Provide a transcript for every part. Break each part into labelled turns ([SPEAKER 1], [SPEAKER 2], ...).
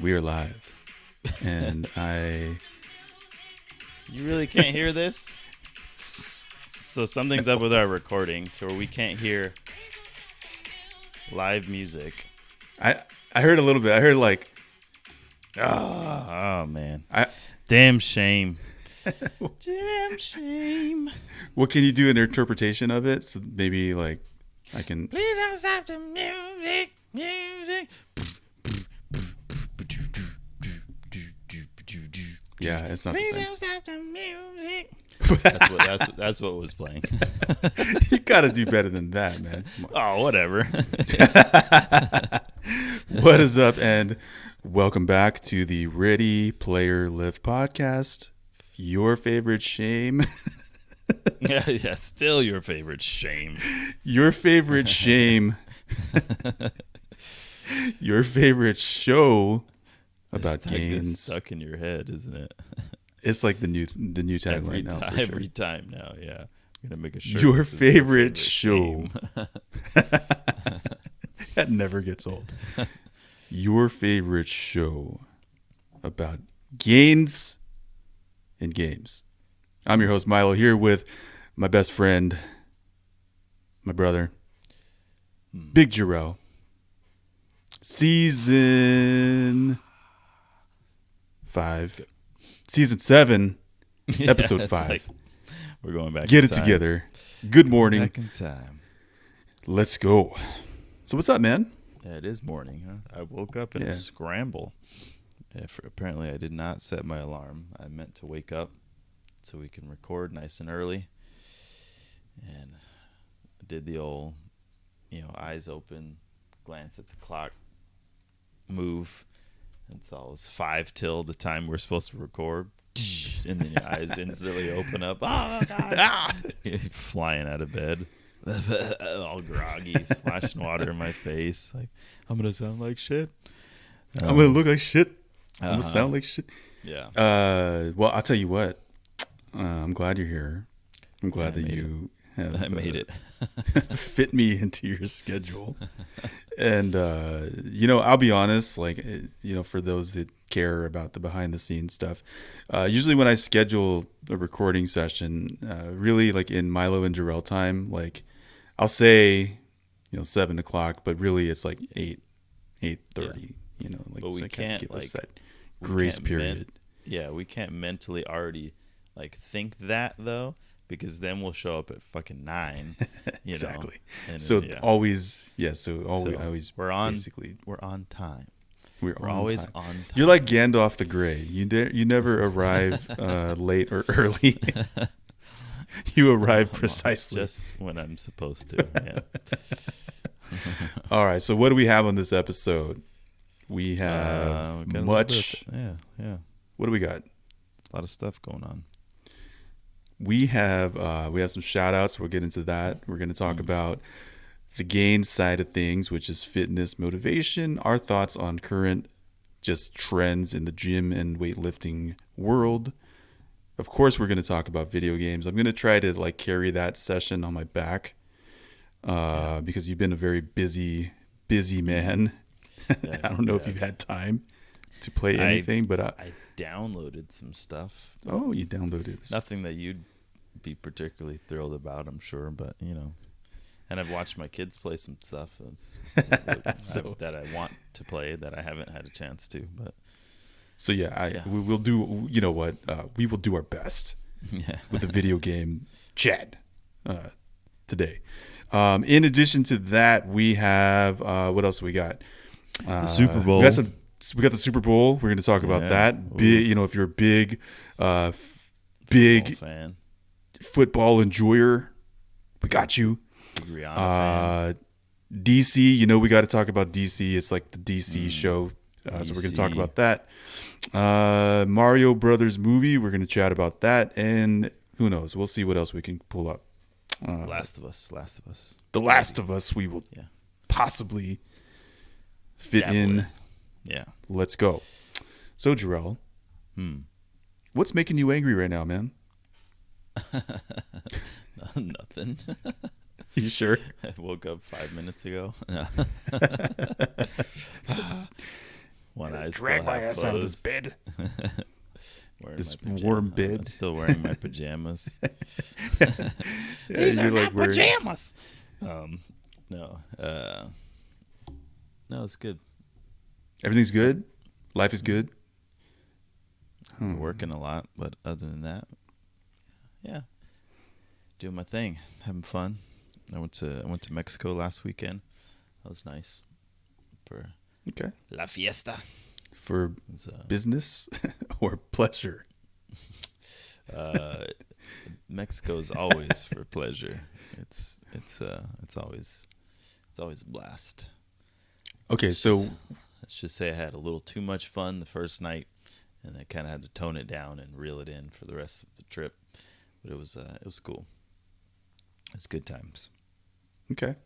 [SPEAKER 1] We are live. And
[SPEAKER 2] You really can't hear this? So something's up with our recording to where we can't hear live music.
[SPEAKER 1] I heard a little bit. I heard like
[SPEAKER 2] Oh man. Damn shame. Damn shame.
[SPEAKER 1] What can you do in their interpretation of it? So maybe like I can
[SPEAKER 2] Please don't stop the music.
[SPEAKER 1] Yeah, it's not
[SPEAKER 2] Please
[SPEAKER 1] the
[SPEAKER 2] don't stop the music.
[SPEAKER 1] same.
[SPEAKER 2] That's what was playing.
[SPEAKER 1] You gotta do better than that, man.
[SPEAKER 2] Oh, whatever.
[SPEAKER 1] What is up, and welcome back to the Ready Player Live podcast. Your favorite shame.
[SPEAKER 2] yeah, still your favorite shame.
[SPEAKER 1] Your favorite shame. Your favorite show about gains.
[SPEAKER 2] Stuck in your head, isn't it?
[SPEAKER 1] It's like the new tagline now. For sure.
[SPEAKER 2] Every time now, yeah. I'm gonna make a shirt.
[SPEAKER 1] Your favorite show. That never gets old. Your favorite show about gains and games. I'm your host Milo, here with my best friend, my brother, Big Jerell. Season 5. Season 7, episode 5.
[SPEAKER 2] Like we're going back.
[SPEAKER 1] Get it together. Good morning.
[SPEAKER 2] Back in time.
[SPEAKER 1] Let's go. So what's up, man?
[SPEAKER 2] Yeah, it is morning, huh? I woke up in a scramble. Apparently, I did not set my alarm. I meant to wake up so we can record nice and early. And I did the old, eyes open, glance at the clock, move. And so it was 5 till the time we're supposed to record. And then your eyes instantly open up. Oh, God. Flying out of bed. All groggy, splashing water in my face. Like, I'm going to sound like shit.
[SPEAKER 1] I'm going to look like shit. I'm going to sound like shit.
[SPEAKER 2] Yeah.
[SPEAKER 1] Well, I'll tell you what. I'm glad you're here. I'm glad that you have
[SPEAKER 2] I made it.
[SPEAKER 1] fit me into your schedule. And, I'll be honest, like, for those that care about the behind the scenes stuff, usually when I schedule a recording session, really like in Milo and Jerell time, like I'll say, 7 o'clock, but really it's like 8:30, like,
[SPEAKER 2] but
[SPEAKER 1] so
[SPEAKER 2] we
[SPEAKER 1] I
[SPEAKER 2] can't
[SPEAKER 1] give
[SPEAKER 2] like
[SPEAKER 1] us that grace period.
[SPEAKER 2] We can't mentally already like think that though, because then we'll show up at fucking 9.
[SPEAKER 1] Exactly.
[SPEAKER 2] And,
[SPEAKER 1] so
[SPEAKER 2] yeah.
[SPEAKER 1] always, always
[SPEAKER 2] we're on.
[SPEAKER 1] Basically,
[SPEAKER 2] we're on time.
[SPEAKER 1] We're
[SPEAKER 2] always
[SPEAKER 1] time.
[SPEAKER 2] on time.
[SPEAKER 1] You're like Gandalf the Grey. You never arrive late or early. You arrive precisely
[SPEAKER 2] just when I'm supposed to. Yeah.
[SPEAKER 1] All right. So what do we have on this episode? We have much.
[SPEAKER 2] Yeah.
[SPEAKER 1] What do we got?
[SPEAKER 2] A lot of stuff going on.
[SPEAKER 1] We have some shout outs. We'll get into that. We're going to talk about the gain side of things, which is fitness, motivation, our thoughts on current just trends in the gym and weightlifting world. Of course, we're going to talk about video games. I'm going to try to like carry that session on my back because you've been a very busy man.
[SPEAKER 2] Yeah,
[SPEAKER 1] I don't know if you've had time to play anything, but
[SPEAKER 2] I downloaded some stuff.
[SPEAKER 1] Oh, you downloaded
[SPEAKER 2] nothing that you'd be particularly thrilled about, I'm sure, but and I've watched my kids play some stuff that I want to play that I haven't had a chance to. But
[SPEAKER 1] so we will do. You know what? We will do our best with the video game chat today. In addition to that, we have what else we got?
[SPEAKER 2] The Super Bowl.
[SPEAKER 1] We got the Super Bowl. We're going to talk about that. Big, if you're a big
[SPEAKER 2] fan,
[SPEAKER 1] football enjoyer, we got you.
[SPEAKER 2] Big Rihanna fan.
[SPEAKER 1] DC, we got to talk about DC. It's like the DC show, so we're going to talk about that. Mario Brothers movie. We're going to chat about that, and who knows? We'll see what else we can pull up.
[SPEAKER 2] Last of Us.
[SPEAKER 1] The Last of Us. We will possibly fit in.
[SPEAKER 2] Yeah.
[SPEAKER 1] Let's go. So, Jerell, what's making you angry right now, man?
[SPEAKER 2] Nothing.
[SPEAKER 1] You sure?
[SPEAKER 2] I woke up 5 minutes ago. One eye still
[SPEAKER 1] Drag my
[SPEAKER 2] half
[SPEAKER 1] ass out of this
[SPEAKER 2] closed.
[SPEAKER 1] bed.
[SPEAKER 2] Wearing
[SPEAKER 1] This
[SPEAKER 2] my
[SPEAKER 1] warm
[SPEAKER 2] I'm
[SPEAKER 1] bed.
[SPEAKER 2] still wearing my pajamas.
[SPEAKER 1] These are not
[SPEAKER 2] pajamas. No. No, it's good.
[SPEAKER 1] Everything's good. Life is good.
[SPEAKER 2] Working a lot, but other than that, yeah, doing my thing, having fun. I went to Mexico last weekend. That was nice for
[SPEAKER 1] Okay.
[SPEAKER 2] la fiesta.
[SPEAKER 1] For business or pleasure?
[SPEAKER 2] Mexico's always for pleasure. It's always a blast.
[SPEAKER 1] Okay, so
[SPEAKER 2] let's just say I had a little too much fun the first night, and I kind of had to tone it down and reel it in for the rest of the trip. But it was cool. It was good times.
[SPEAKER 1] Okay.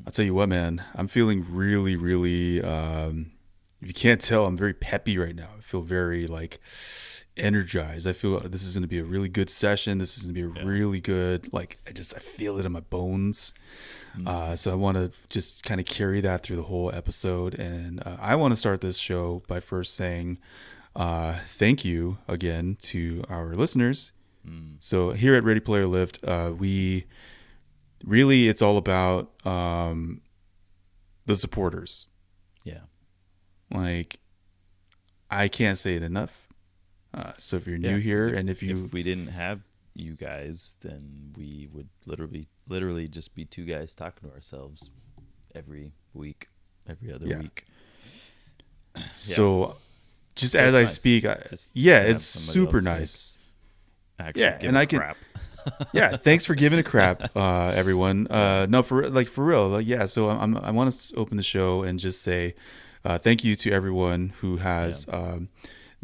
[SPEAKER 1] I'll tell you what, man. I'm feeling really, really. If you can't tell, I'm very peppy right now. I feel very like energized. I feel this is going to be a really good session. This is going to be a really good. Like I feel it in my bones. So I want to just kind of carry that through the whole episode. And I want to start this show by first saying thank you again to our listeners. So here at Ready Player Lift, we really, it's all about the supporters.
[SPEAKER 2] Yeah.
[SPEAKER 1] Like, I can't say it enough. So if you're new here, and if
[SPEAKER 2] we didn't have you guys, then we would literally just be two guys talking to ourselves every week, every other week.
[SPEAKER 1] So just as I speak, it's super nice. And I can. Yeah, thanks for giving a crap, everyone. No, for real. So I want to open the show and just say thank you to everyone who has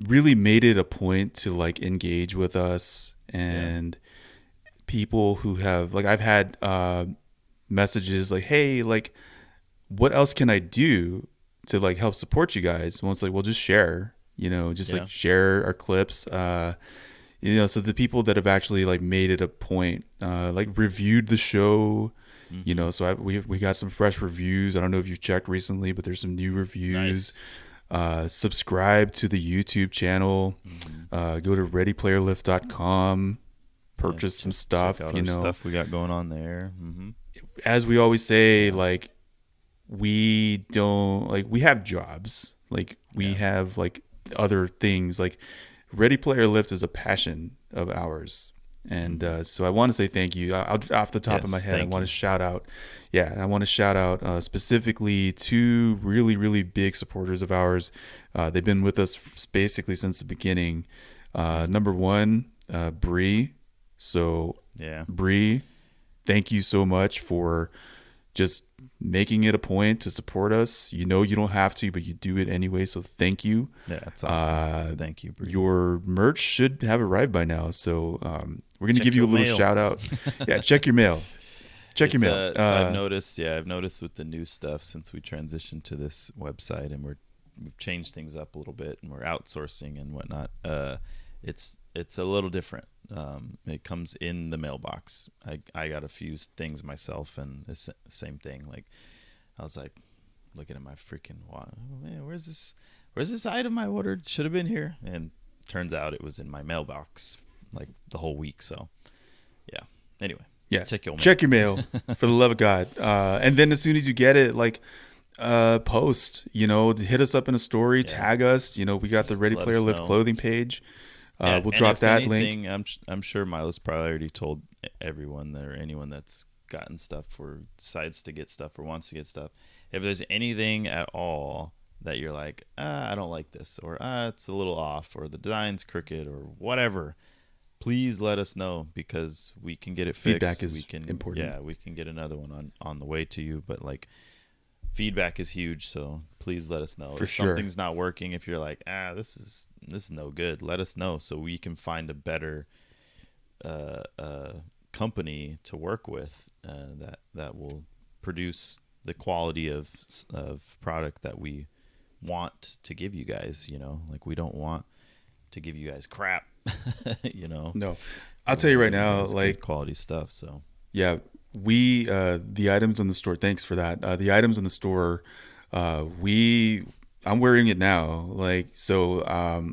[SPEAKER 1] really made it a point to like engage with us, and people who have I've had messages like, hey, like what else can I do to like help support you guys? Well, it's like, well, just share, like share our clips. So the people that have actually like made it a point, like reviewed the show, so we got some fresh reviews. I don't know if you've checked recently, but there's some new reviews. Nice. Subscribe to the YouTube channel. Go to readyplayerlift.com. Purchase some stuff.
[SPEAKER 2] Check out our stuff we got going on there.
[SPEAKER 1] As we always say, like we don't we have jobs. Like we have like other things. Like Ready Player Lift is a passion of ours. And so I want to say thank you. Off the top of my head, I want to shout out. I want to shout out specifically two really, really big supporters of ours. They've been with us basically since the beginning. Number one, Bree. So Bree, thank you so much for just making it a point to support us. You don't have to, but you do it anyway. So thank you.
[SPEAKER 2] Yeah, that's awesome. Thank you, Bree.
[SPEAKER 1] Your merch should have arrived by now. So we're going to give you a little shout out. Check your mail. Check your mail.
[SPEAKER 2] So I've noticed with the new stuff since we transitioned to this website, and we've changed things up a little bit, and we're outsourcing and whatnot. It's a little different. It comes in the mailbox. I got a few things myself, and the same thing. Like I was like looking at my freaking man, where's this item I ordered? Should have been here. And turns out it was in my mailbox like the whole week. So anyway, check your mail
[SPEAKER 1] for the love of God. And then as soon as you get it, like post, hit us up in a story, tag us. We got the Ready Player Lift clothing page. We'll drop that link.
[SPEAKER 2] I'm sure Milo's probably already told everyone or anyone that's gotten stuff or decides to get stuff or wants to get stuff. If there's anything at all that you're like, I don't like this, or it's a little off, or the design's crooked, or whatever, please let us know, because we can get it fixed.
[SPEAKER 1] Feedback is important.
[SPEAKER 2] Yeah, we can get another one on the way to you. But like, feedback is huge, so please let us know. If something's not working, if you're like, this is no good, let us know so we can find a better company to work with that will produce the quality of product that we want to give you guys. Like, we don't want to give you guys crap. No,
[SPEAKER 1] I'll tell you right now, like,
[SPEAKER 2] quality stuff. So
[SPEAKER 1] we the items in the store, thanks for that. The items in the store, we I'm wearing it now. Like, so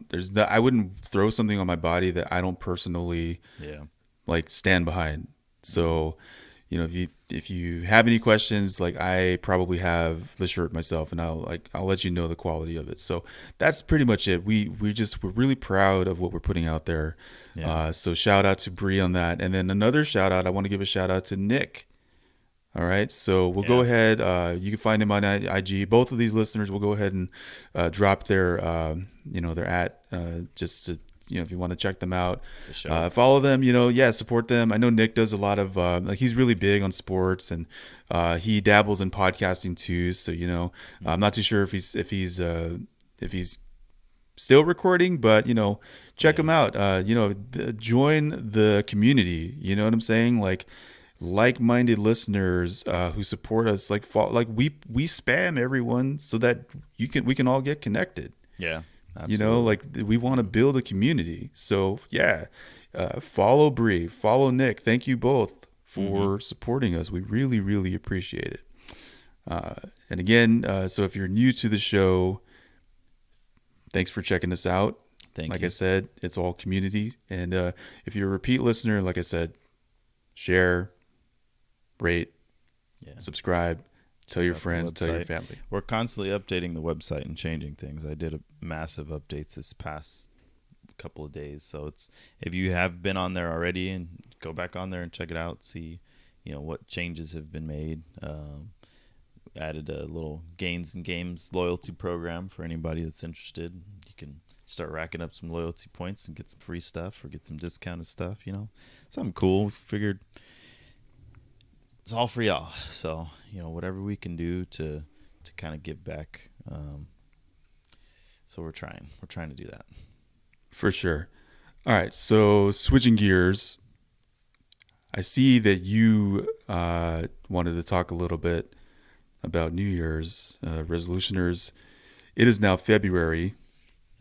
[SPEAKER 1] there's no, I wouldn't throw something on my body that I don't personally
[SPEAKER 2] Yeah.
[SPEAKER 1] like stand behind.
[SPEAKER 2] Mm.
[SPEAKER 1] So, if you have any questions, like I probably have the shirt myself, and I'll let you know the quality of it. So that's pretty much it. We're really proud of what we're putting out there.
[SPEAKER 2] Yeah.
[SPEAKER 1] So shout out to Bree on that, and then another shout out. I want to give a shout out to Nick. All right, so we'll go
[SPEAKER 2] Yeah.
[SPEAKER 1] ahead. You can find him on IG. Both of these listeners will go ahead and drop their, their just to, if you want to check them out,
[SPEAKER 2] For sure.
[SPEAKER 1] follow them. Yeah, support them. I know Nick does a lot of like he's really big on sports, and he dabbles in podcasting too. So I'm not too sure if he's still recording, but check
[SPEAKER 2] Yeah.
[SPEAKER 1] him out. Join the community. You know what I'm saying? Like-minded listeners who support us, like we spam everyone so that we can all get connected.
[SPEAKER 2] Yeah. Absolutely.
[SPEAKER 1] Like we want to build a community. So yeah, follow Bree, follow Nick. Thank you both for supporting us. We really, really appreciate it. And again, so if you're new to the show, thanks for checking us out.
[SPEAKER 2] Thank
[SPEAKER 1] Like
[SPEAKER 2] you.
[SPEAKER 1] I said, it's all community. And if you're a repeat listener, like I said, share, rate,
[SPEAKER 2] Yeah.
[SPEAKER 1] subscribe, tell your
[SPEAKER 2] out the
[SPEAKER 1] friends, tell your
[SPEAKER 2] website.
[SPEAKER 1] family.
[SPEAKER 2] We're constantly updating the website and changing things. I did a massive updates this past couple of days. So if you have been on there already, and go back on there and check it out, see, what changes have been made. Added a little Gains and Games loyalty program for anybody that's interested. You can start racking up some loyalty points and get some free stuff or get some discounted stuff, something cool. Figured it's all for y'all. So, whatever we can do to kind of give back. So we're trying to do that.
[SPEAKER 1] For sure. All right. So switching gears, I see that you wanted to talk a little bit about New Year's resolutioners. It is now February.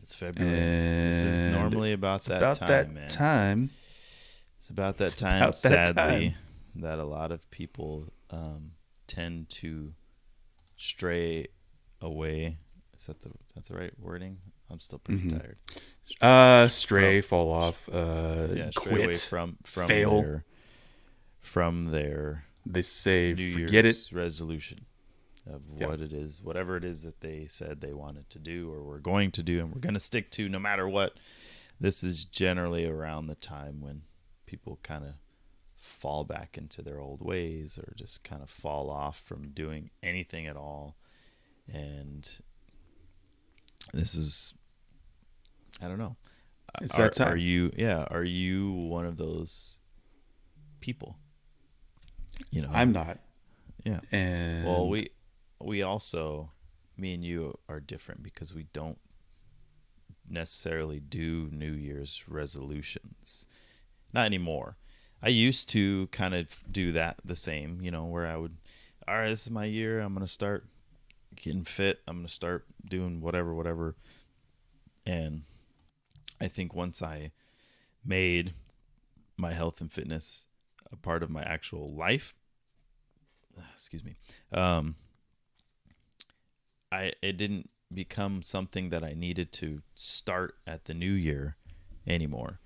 [SPEAKER 2] It's February.
[SPEAKER 1] And
[SPEAKER 2] this is normally about that
[SPEAKER 1] about
[SPEAKER 2] time,
[SPEAKER 1] that
[SPEAKER 2] man.
[SPEAKER 1] time.
[SPEAKER 2] It's about that
[SPEAKER 1] It's
[SPEAKER 2] time,
[SPEAKER 1] about that
[SPEAKER 2] sadly,
[SPEAKER 1] time.
[SPEAKER 2] that a lot of people tend to stray away. That's the right wording? I'm still pretty tired.
[SPEAKER 1] Stray, fall off,
[SPEAKER 2] Stray
[SPEAKER 1] quit,
[SPEAKER 2] away from
[SPEAKER 1] fail.
[SPEAKER 2] their
[SPEAKER 1] They say,
[SPEAKER 2] New
[SPEAKER 1] forget
[SPEAKER 2] Year's
[SPEAKER 1] it.
[SPEAKER 2] resolution of
[SPEAKER 1] Yeah.
[SPEAKER 2] whatever it is that they said they wanted to do or were going to do and we're going to stick to no matter what. This is generally around the time when people kind of fall back into their old ways or just kind of fall off from doing anything at all. And this is, I don't know.
[SPEAKER 1] It's that time.
[SPEAKER 2] Are you one of those people?
[SPEAKER 1] I'm not.
[SPEAKER 2] Yeah.
[SPEAKER 1] And
[SPEAKER 2] Well, we also, me and you are different because we don't necessarily do New Year's resolutions. Not anymore. I used to kind of do that the same, where I would, all right, this is my year. I'm going to start getting fit. I'm going to start doing whatever. And I think once I made my health and fitness a part of my actual life, it didn't become something that I needed to start at the new year anymore.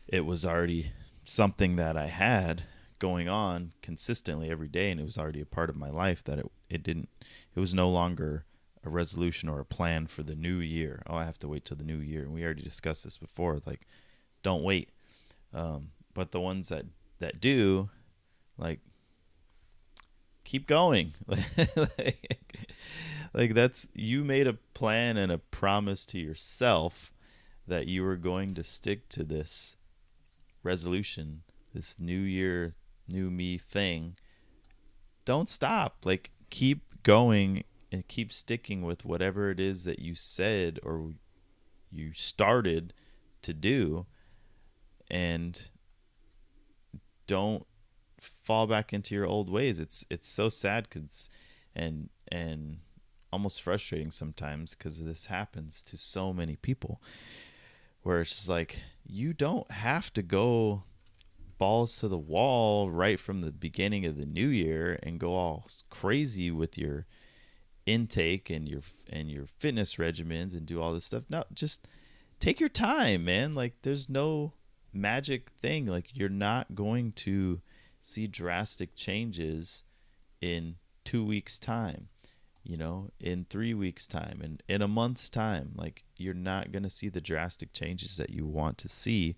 [SPEAKER 2] It was already something that I had going on consistently every day, and it was already a part of my life that it was no longer a resolution or a plan for the new year. Oh, I have to wait till the new year. And we already discussed this before. Like, don't wait. But the ones that do, like, keep going. like that's, you made a plan and a promise to yourself that you were going to stick to this resolution, this new year, new me thing. Don't stop. Like, keep going and keep sticking with whatever it is that you said or you started to do, and don't fall back into your old ways. It's so sad and almost frustrating sometimes because this happens to so many people where it's just like, you don't have to go balls to the wall right from the beginning of the new year and go all crazy with your intake and your fitness regimens and do all this stuff. No, just take your time, man. Like there's no magic thing. Like you're not going to see drastic changes in 2 weeks time, in 3 weeks time, and in a month's time. Like you're not going to see the drastic changes that you want to see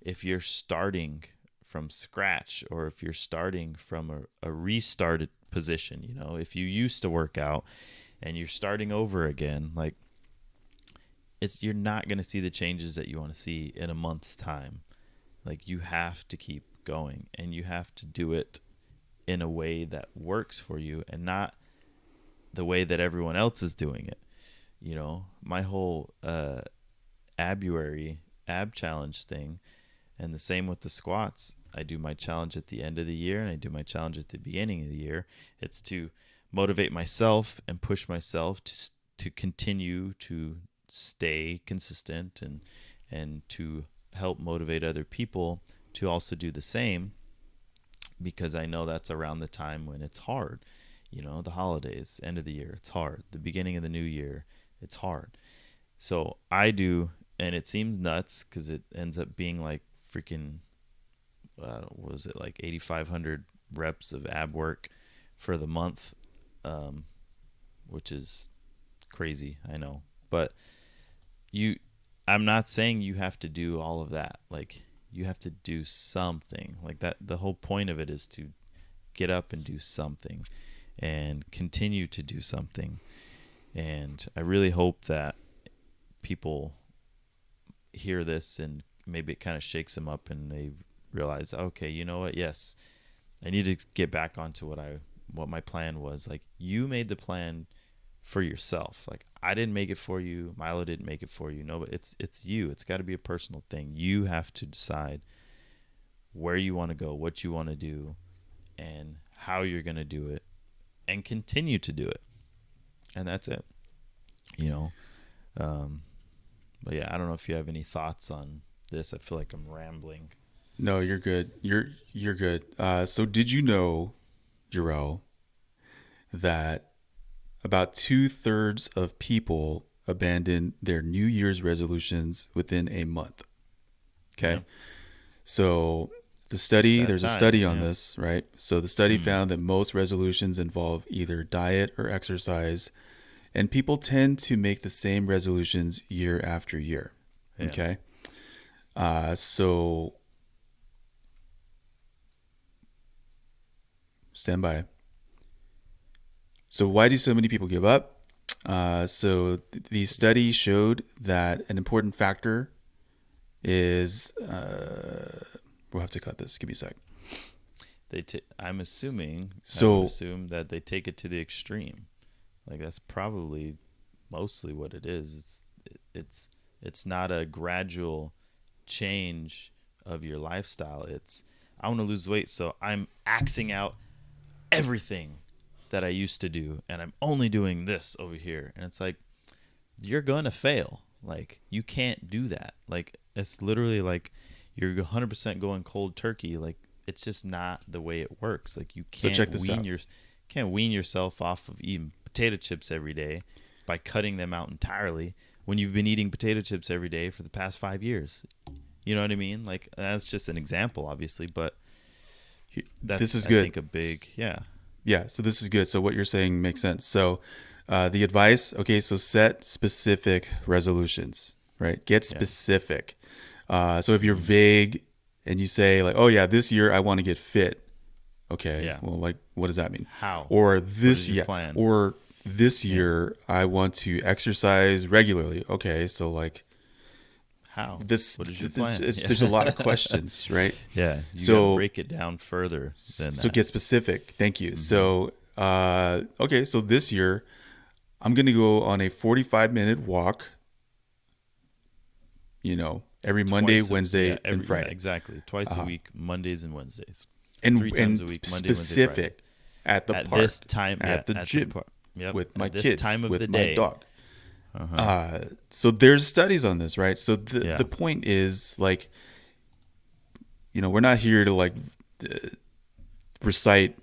[SPEAKER 2] if you're starting from scratch, or if you're starting from a restarted position. If you used to work out and you're starting over again, like you're not going to see the changes that you want to see in a month's time. Like you have to keep going, and you have to do it in a way that works for you and not the way that everyone else is doing it. My whole ab challenge thing, and the same with the squats. I do my challenge at the end of the year, and I do my challenge at the beginning of the year. It's to motivate myself and push myself to continue to stay consistent, and to help motivate other people to also do the same, because I know that's around the time when it's hard. The holidays, end of the year, it's hard. The beginning of the new year, it's hard. So I do, and it seems nuts because it ends up being like freaking, what was it, like 8,500 reps of ab work for the month, which is crazy, I know. But I'm not saying you have to do all of that. Like you have to do something like that. The whole point of it is to get up and do something and continue to do something. And I really hope that people hear this and maybe it kind of shakes them up and they realize, okay, you know what? Yes, I need to get back onto what my plan was. Like you made the plan for yourself. Like I didn't make it for you. Milo didn't make it for you. No, but it's you. It's got to be a personal thing. You have to decide where you want to go, what you want to do, and how you're going to do it, and continue to do it. And that's it. But yeah, I don't know if you have any thoughts on this. I feel like I'm rambling.
[SPEAKER 1] No, you're good. You're good. So did you know, Jerell, that about 2/3 of people abandon their New Year's resolutions within a month? Okay. Yeah. So there's a study on this, right? So the study found that most resolutions involve either diet or exercise, and people tend to make the same resolutions year after year. Yeah. Okay. So stand by. So why do so many people give up? So the study showed that an important factor is, we'll have to cut this. Give me a sec.
[SPEAKER 2] I'm assuming that they take it to the extreme. Like that's probably mostly what it is. It's not a gradual change of your lifestyle. It's, I want to lose weight, so I'm axing out everything that I used to do, and I'm only doing this over here. And it's like, you're gonna fail. Like you can't do that. Like it's literally like you're 100% going cold turkey. Like it's just not the way it works. Like you can't can't wean yourself off of eating potato chips every day by cutting them out entirely when you've been eating potato chips every day for the past 5 years. You know what I mean? Like that's just an example, obviously, but
[SPEAKER 1] this is good.
[SPEAKER 2] I think a big,
[SPEAKER 1] Yeah, so this is good. So what you're saying makes sense. So the advice, okay, so set specific resolutions, right? Get specific. So if you're vague and you say like, oh yeah, this year I want to get fit. Okay, well, like what does that mean?
[SPEAKER 2] How?
[SPEAKER 1] Or this year I want to exercise regularly. Okay, so like
[SPEAKER 2] how?
[SPEAKER 1] What is your plan? There's a lot of questions, right?
[SPEAKER 2] Yeah. You gotta break it down further than that.
[SPEAKER 1] So get specific. Thank you. So, okay. So this year I'm going to go on a 45-minute walk, every Monday, Wednesday, and Friday.
[SPEAKER 2] Yeah, exactly. Twice a week, Mondays and Wednesdays.
[SPEAKER 1] And
[SPEAKER 2] 3 times a week, Monday,
[SPEAKER 1] specific
[SPEAKER 2] Wednesday, Friday.
[SPEAKER 1] at the park,
[SPEAKER 2] this time,
[SPEAKER 1] at the gym, with my kids,
[SPEAKER 2] time of
[SPEAKER 1] with
[SPEAKER 2] the
[SPEAKER 1] my
[SPEAKER 2] day.
[SPEAKER 1] dog. So there's studies on this, right? So the point is like, we're not here to like recite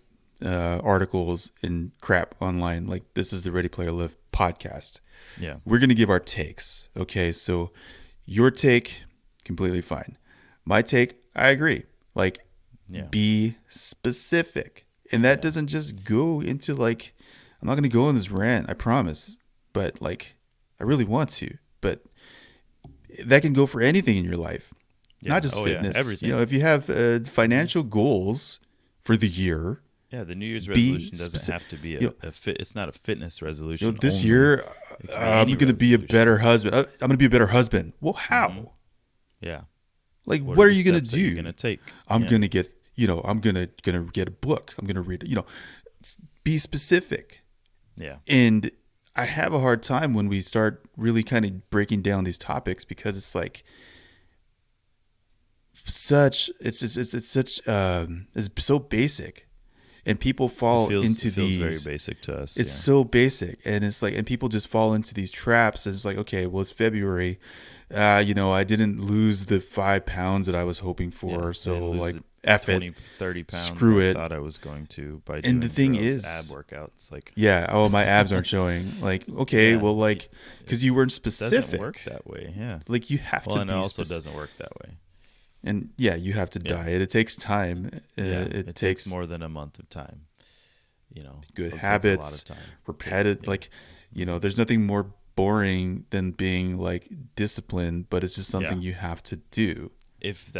[SPEAKER 1] articles and crap online. Like, this is the Ready Player Live podcast.
[SPEAKER 2] Yeah.
[SPEAKER 1] We're going to give our takes. Okay. So your take, completely fine. My take, I agree. Like,
[SPEAKER 2] Yeah.
[SPEAKER 1] be specific. And that doesn't just go into like, I'm not going to go on this rant, I promise. But like, I really want to. But that can go for anything in your life, not just fitness.
[SPEAKER 2] Everything.
[SPEAKER 1] You know, if you have financial goals for the year.
[SPEAKER 2] Yeah, the New Year's resolution doesn't have to be a fit. It's not a fitness resolution.
[SPEAKER 1] You know, this
[SPEAKER 2] only.
[SPEAKER 1] year, I'm going to be a better husband. I'm going to be a better husband. Well, how?
[SPEAKER 2] Mm-hmm. Yeah.
[SPEAKER 1] Like, what are you going to do?
[SPEAKER 2] You're going to take.
[SPEAKER 1] I'm going to get, you know, I'm going to get a book. I'm going to read it. You know, be specific.
[SPEAKER 2] Yeah.
[SPEAKER 1] And I have a hard time when we start really kind of breaking down these topics, because it's like it's so basic, and people fall into these.
[SPEAKER 2] Very basic to us.
[SPEAKER 1] It's so basic, and it's like, and people just fall into these traps. And it's like, okay, well, it's February. You know, I didn't lose the 5 pounds that I was hoping for, so like, F
[SPEAKER 2] 20,
[SPEAKER 1] it,
[SPEAKER 2] 30 pounds.
[SPEAKER 1] screw it.
[SPEAKER 2] I thought I was going to by doing
[SPEAKER 1] and the thing is,
[SPEAKER 2] ab workouts. Like,
[SPEAKER 1] my abs aren't showing. Like, okay, well, like, because you weren't specific.
[SPEAKER 2] It doesn't work that way. Yeah.
[SPEAKER 1] Like, you have to.
[SPEAKER 2] And it also doesn't work that way.
[SPEAKER 1] And you have to diet. It takes time. It takes
[SPEAKER 2] more than a month of time. You know,
[SPEAKER 1] good habits, repetitive. Like, you know, there's nothing more boring than being like disciplined, but it's just something you have to do.
[SPEAKER 2] If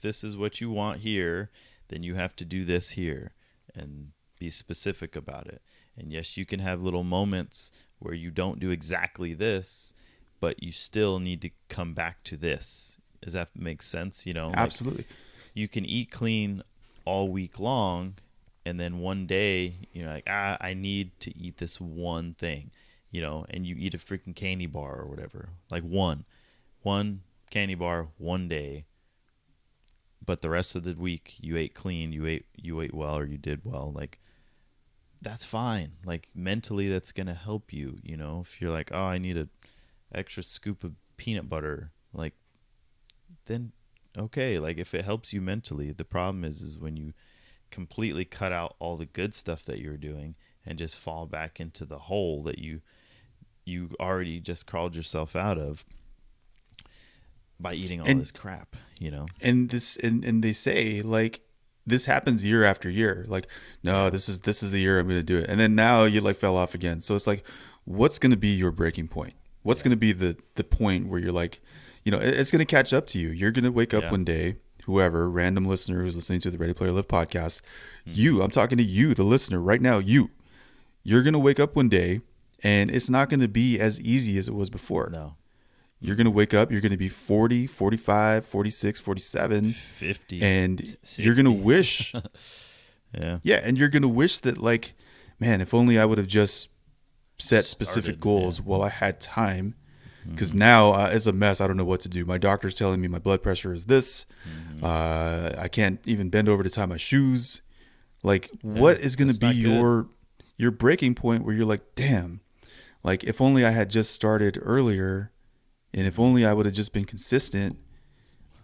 [SPEAKER 2] this is what you want here, then you have to do this here, and be specific about it. And yes, you can have little moments where you don't do exactly this, but you still need to come back to this. Does that make sense? You know,
[SPEAKER 1] absolutely.
[SPEAKER 2] Like, you can eat clean all week long, and then one day you're like, I need to eat this one thing, you know, and you eat a freaking candy bar or whatever, like one candy bar one day, but the rest of the week you ate clean, you ate well, or you did well. Like, that's fine. Like, mentally, that's gonna help you. You know, if you're like, oh, I need an extra scoop of peanut butter, like, then okay. Like, if it helps you mentally. The problem is when you completely cut out all the good stuff that you're doing and just fall back into the hole that you already just crawled yourself out of by eating all this crap, you know.
[SPEAKER 1] And they say, like, this happens year after year. Like, no, this is the year I'm going to do it. And then now you like fell off again. So it's like, what's going to be your breaking point? What's going to be the point where you're like, you know, it's going to catch up to you. You're going to wake up one day, whoever, random listener who's listening to the Ready Player Live podcast, I'm talking to you, the listener right now, you're going to wake up one day, and it's not going to be as easy as it was before.
[SPEAKER 2] No.
[SPEAKER 1] You're going to wake up, you're going to be 40, 45, 46, 47,
[SPEAKER 2] 50,
[SPEAKER 1] and
[SPEAKER 2] 60.
[SPEAKER 1] You're going to wish.
[SPEAKER 2] Yeah,
[SPEAKER 1] and you're going to wish that, like, man, if only I would have just set specific goals while I had time. Because now it's a mess. I don't know what to do. My doctor's telling me my blood pressure is this. I can't even bend over to tie my shoes. Like, what is going to be your breaking point where you're like, damn, like, if only I had just started earlier, and if only I would have just been consistent,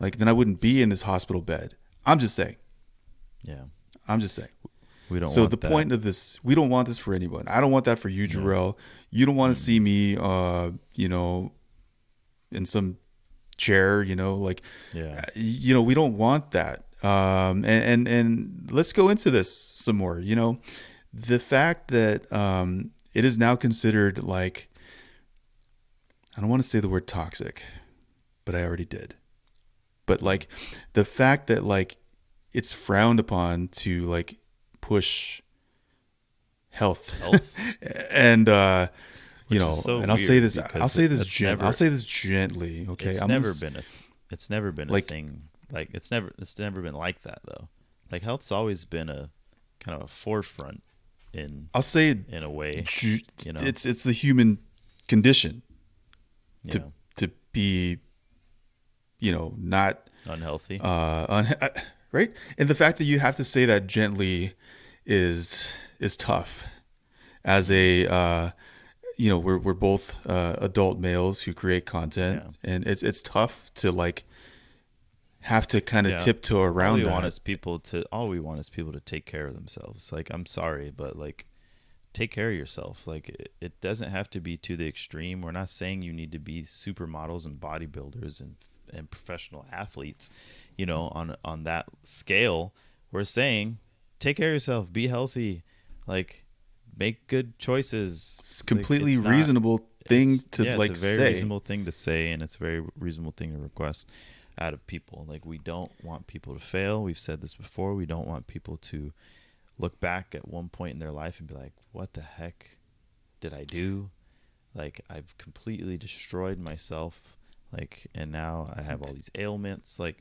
[SPEAKER 1] like, then I wouldn't be in this hospital bed. I'm just saying.
[SPEAKER 2] Yeah.
[SPEAKER 1] I'm just saying.
[SPEAKER 2] We don't.
[SPEAKER 1] So the point of this, we don't want this for anyone. I don't want that for you, Jerell. You don't want to see me, you know, in some chair, you know, like, you know, we don't want that. And let's go into this some more. You know, the fact that it is now considered, like, I don't want to say the word toxic, but I already did. But like, the fact that, like, it's frowned upon to, like, push health. And you know, and I'll say this gently, okay?
[SPEAKER 2] It's never been like, a thing. Like, it's never been like that, though. Like, health's always been a kind of a forefront in,
[SPEAKER 1] I'll say it,
[SPEAKER 2] in a way, you know.
[SPEAKER 1] It's the human condition to be, you know, not
[SPEAKER 2] unhealthy.
[SPEAKER 1] Right? And the fact that you have to say that gently is tough. As a you know, we're both adult males who create content, and it's tough to, like, have to kind of
[SPEAKER 2] Yeah.
[SPEAKER 1] tiptoe around
[SPEAKER 2] All we want is people to take care of themselves. Like, I'm sorry, but like, take care of yourself. Like, it doesn't have to be to the extreme. We're not saying you need to be supermodels and bodybuilders and professional athletes, on that scale. We're saying take care of yourself, be healthy, like, make good choices.
[SPEAKER 1] It's a completely reasonable thing to like
[SPEAKER 2] it's a very
[SPEAKER 1] say.
[SPEAKER 2] reasonable thing to say, and it's a very reasonable thing to request out of people. Like, we don't want people to fail. We've said this before. We don't want people to look back at one point in their life and be like, what the heck did I do? Like, I've completely destroyed myself. Like, and now I have all these ailments. Like,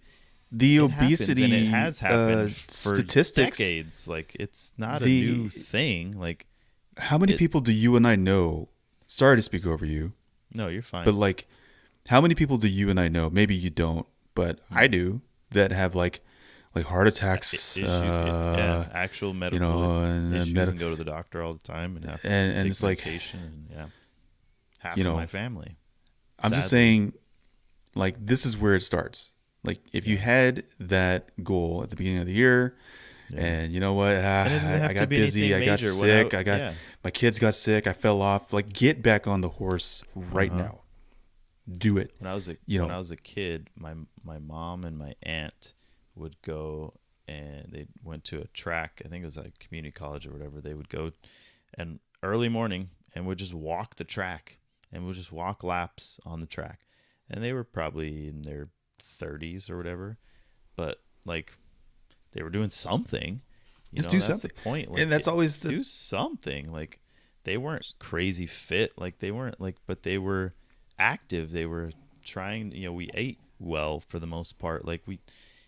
[SPEAKER 1] the obesity
[SPEAKER 2] happens, and it has happened for
[SPEAKER 1] statistics,
[SPEAKER 2] decades. Like, it's not a new thing. Like,
[SPEAKER 1] how many people do you and I know? Sorry to speak over you.
[SPEAKER 2] No, you're fine.
[SPEAKER 1] But like, how many people do you and I know? Maybe you don't, but I do, that have like heart attacks,
[SPEAKER 2] actual medical issues, and go to the doctor all the time and have
[SPEAKER 1] and
[SPEAKER 2] take
[SPEAKER 1] it's like,
[SPEAKER 2] medication, and half of my family.
[SPEAKER 1] I'm just saying, like, this is where it starts. Like, if you had that goal at the beginning of the year, and you know what, I got busy, I got sick, my kids got sick, I fell off. Like, get back on the horse right now. Do it.
[SPEAKER 2] When I was a kid, my mom and my aunt would go, and they went to a track. I think it was like community college or whatever. They would go and early morning and would just walk the track, and would just walk laps on the track. And they were probably in their 30s or whatever, but like, they were doing something.
[SPEAKER 1] Just do something.
[SPEAKER 2] That's the point. Like,
[SPEAKER 1] and that's always
[SPEAKER 2] do something. Like, they weren't crazy fit. Like, they weren't like, but they were active. They were trying. We ate well for the most part. Like,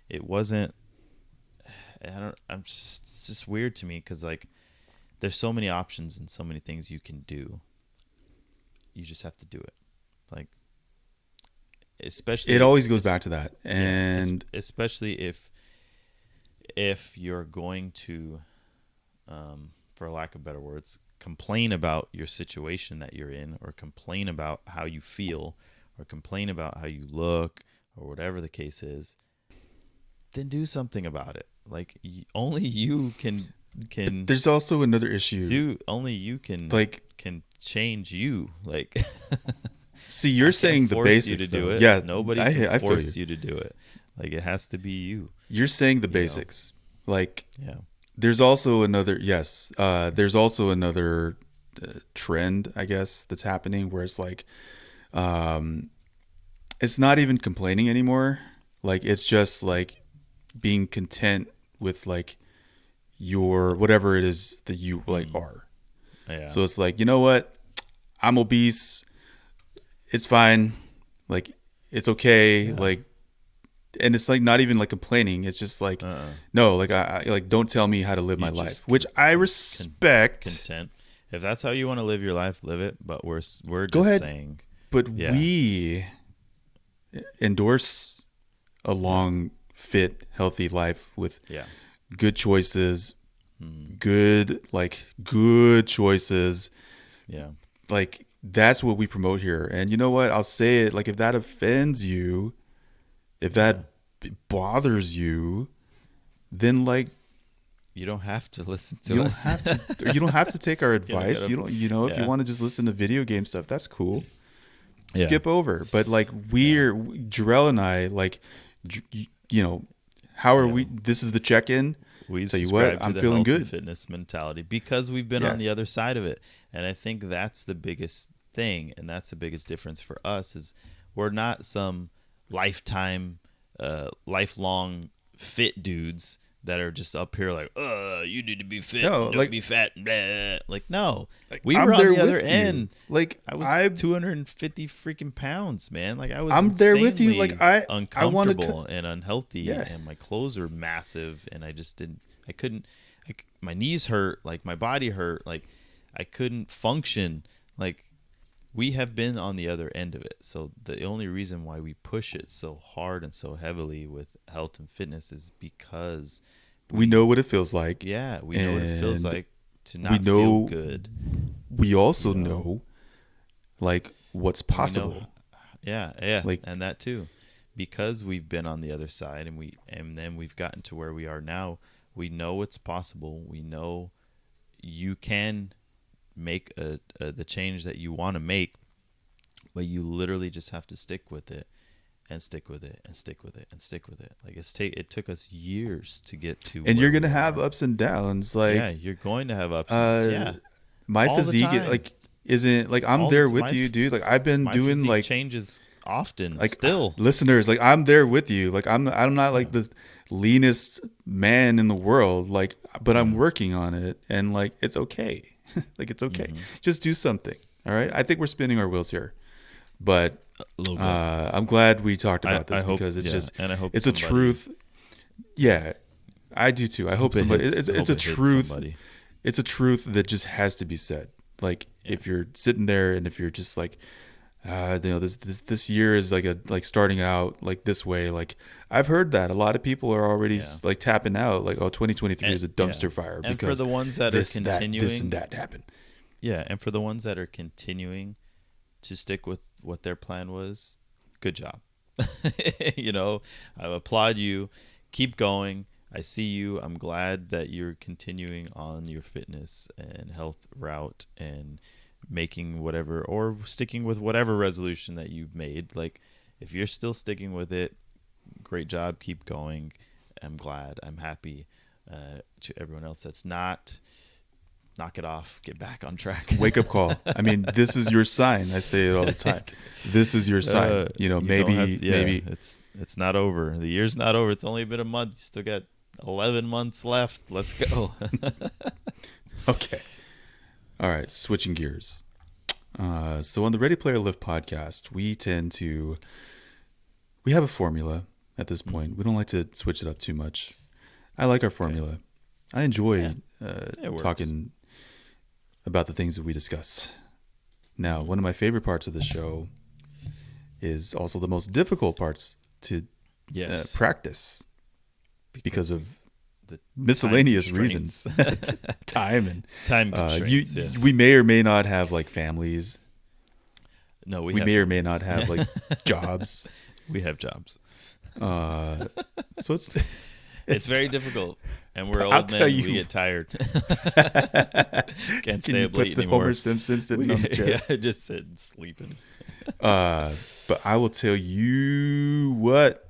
[SPEAKER 2] it wasn't. It's just weird to me, because like, there's so many options and so many things you can do. You just have to do it. Like, especially,
[SPEAKER 1] it always goes back to that, and
[SPEAKER 2] especially if you're going to, for lack of better words, complain about your situation that you're in, or complain about how you feel, or complain about how you look, or whatever the case is, then do something about it. Like, only you can.
[SPEAKER 1] But there's also another issue.
[SPEAKER 2] Only you can change you. Like,
[SPEAKER 1] see, you're saying the basics,
[SPEAKER 2] you to do it.
[SPEAKER 1] Yeah,
[SPEAKER 2] nobody can force you to do it. Like, it has to be you.
[SPEAKER 1] You're saying the basics. Like, there's also another there's also another trend, I guess, that's happening, where it's like, it's not even complaining anymore. Like, it's just like being content with like your whatever it is that you like are. Yeah. So it's like, you know what? I'm obese. It's fine. Like, it's okay. Yeah. Like, and it's like not even like complaining. It's just like, no, like, I like, don't tell me how to live my life, which I respect.
[SPEAKER 2] Content. If that's how you want to live your life, live it. But we're
[SPEAKER 1] Go
[SPEAKER 2] just
[SPEAKER 1] ahead.
[SPEAKER 2] saying.
[SPEAKER 1] But we endorse a long, fit, healthy life with good choices, good choices. Yeah. Like, that's what we promote here. And you know what? I'll say it. Like, if that offends you, if that bothers you, then like,
[SPEAKER 2] you don't have to listen to us.
[SPEAKER 1] You don't have to take our advice. If you want to just listen to video game stuff, that's cool. Skip over. But like, Jerell and I, like, how are we? This is the check-in.
[SPEAKER 2] We
[SPEAKER 1] tell you what, I'm feeling good.
[SPEAKER 2] Fitness mentality, because we've been on the other side of it, and I think that's the biggest thing, and that's the biggest difference for us. Is we're not some lifelong fit dudes that are just up here like, you need to be fit, don't be fat, blah. Like, no, like, we were on the other end.
[SPEAKER 1] Like,
[SPEAKER 2] I was 250 freaking pounds, man. Like, I'm
[SPEAKER 1] there with you. Like,
[SPEAKER 2] uncomfortable and unhealthy, and my clothes are massive, and I couldn't. My knees hurt, like my body hurt, like I couldn't function. Like, we have been on the other end of it. So the only reason why we push it so hard and so heavily with health and fitness is because
[SPEAKER 1] we know what it feels like.
[SPEAKER 2] Yeah, we know what it feels like to not feel good.
[SPEAKER 1] We also know like what's possible.
[SPEAKER 2] Yeah, like, and that too. because we've been on the other side, and then we've gotten to where we are now. We know it's possible. We know you can make the change that you want to make, but you literally just have to stick with it and stick with it and stick with it and stick with it. Like it took us years to get to.
[SPEAKER 1] And you're gonna have ups and downs. Like,
[SPEAKER 2] yeah, you're going to have ups.
[SPEAKER 1] My
[SPEAKER 2] all the
[SPEAKER 1] physique
[SPEAKER 2] time.
[SPEAKER 1] like isn't like I'm
[SPEAKER 2] All
[SPEAKER 1] there
[SPEAKER 2] the-
[SPEAKER 1] with
[SPEAKER 2] my
[SPEAKER 1] you,
[SPEAKER 2] f-
[SPEAKER 1] dude. Like I've been
[SPEAKER 2] My
[SPEAKER 1] doing
[SPEAKER 2] physique
[SPEAKER 1] like
[SPEAKER 2] changes often.
[SPEAKER 1] like
[SPEAKER 2] Still,
[SPEAKER 1] listeners, like I'm there with you. Like I'm not like the leanest man in the world. Like, but I'm working on it, and like it's okay. Like it's okay. Just do something. All right. I think we're spinning our wheels here, but
[SPEAKER 2] a little bit.
[SPEAKER 1] I'm glad we talked about this
[SPEAKER 2] I hope-
[SPEAKER 1] because it's
[SPEAKER 2] yeah,
[SPEAKER 1] just
[SPEAKER 2] and I hope
[SPEAKER 1] it's a
[SPEAKER 2] somebody-
[SPEAKER 1] truth. Yeah, I do too. I hope
[SPEAKER 2] it
[SPEAKER 1] somebody.
[SPEAKER 2] hits-
[SPEAKER 1] It's
[SPEAKER 2] hope
[SPEAKER 1] a
[SPEAKER 2] it hits
[SPEAKER 1] truth.
[SPEAKER 2] somebody.
[SPEAKER 1] It's a truth that just has to be said. Like if you're sitting there and if you're just like, this year is like starting out like this way. Like I've heard that a lot of people are already like tapping out. Like 2023 is a dumpster fire
[SPEAKER 2] And
[SPEAKER 1] because
[SPEAKER 2] for the ones that
[SPEAKER 1] this,
[SPEAKER 2] are continuing,
[SPEAKER 1] this and that happened.
[SPEAKER 2] Yeah, and for the ones that are continuing to stick with what their plan was, good job. I applaud you. Keep going. I see you. I'm glad that you're continuing on your fitness and health route and making whatever or sticking with whatever resolution that you've made. Like if you're still sticking with it, great job. Keep going. I'm glad. I'm happy. To everyone else that's not, knock it off. Get back on track.
[SPEAKER 1] Wake up call. I mean, this is your sign. I say it all the time. This is your sign.
[SPEAKER 2] You don't
[SPEAKER 1] maybe
[SPEAKER 2] have to- yeah,
[SPEAKER 1] maybe
[SPEAKER 2] it's not over. The year's not over. It's only been a month. You still got 11 months left. Let's go.
[SPEAKER 1] Okay. All right. Switching gears. So on the Ready Player Live podcast, we have a formula at this point. We don't like to switch it up too much. I like our formula. I enjoy talking about the things that we discuss. Now, one of my favorite parts of the show is also the most difficult parts to practice because of
[SPEAKER 2] the
[SPEAKER 1] miscellaneous
[SPEAKER 2] time
[SPEAKER 1] reasons. Time and
[SPEAKER 2] time constraints. Yes.
[SPEAKER 1] we may or may not have like families.
[SPEAKER 2] No,
[SPEAKER 1] We may or may not have like jobs.
[SPEAKER 2] We have jobs.
[SPEAKER 1] So
[SPEAKER 2] It's very difficult, and we're
[SPEAKER 1] I'll
[SPEAKER 2] old
[SPEAKER 1] tell
[SPEAKER 2] men.
[SPEAKER 1] you.
[SPEAKER 2] We get tired. Can't
[SPEAKER 1] Can
[SPEAKER 2] stay
[SPEAKER 1] you
[SPEAKER 2] up
[SPEAKER 1] put
[SPEAKER 2] late
[SPEAKER 1] the
[SPEAKER 2] anymore.
[SPEAKER 1] Homer Simpson sitting on the chair?
[SPEAKER 2] Yeah, I just said sleeping.
[SPEAKER 1] But I will tell you what.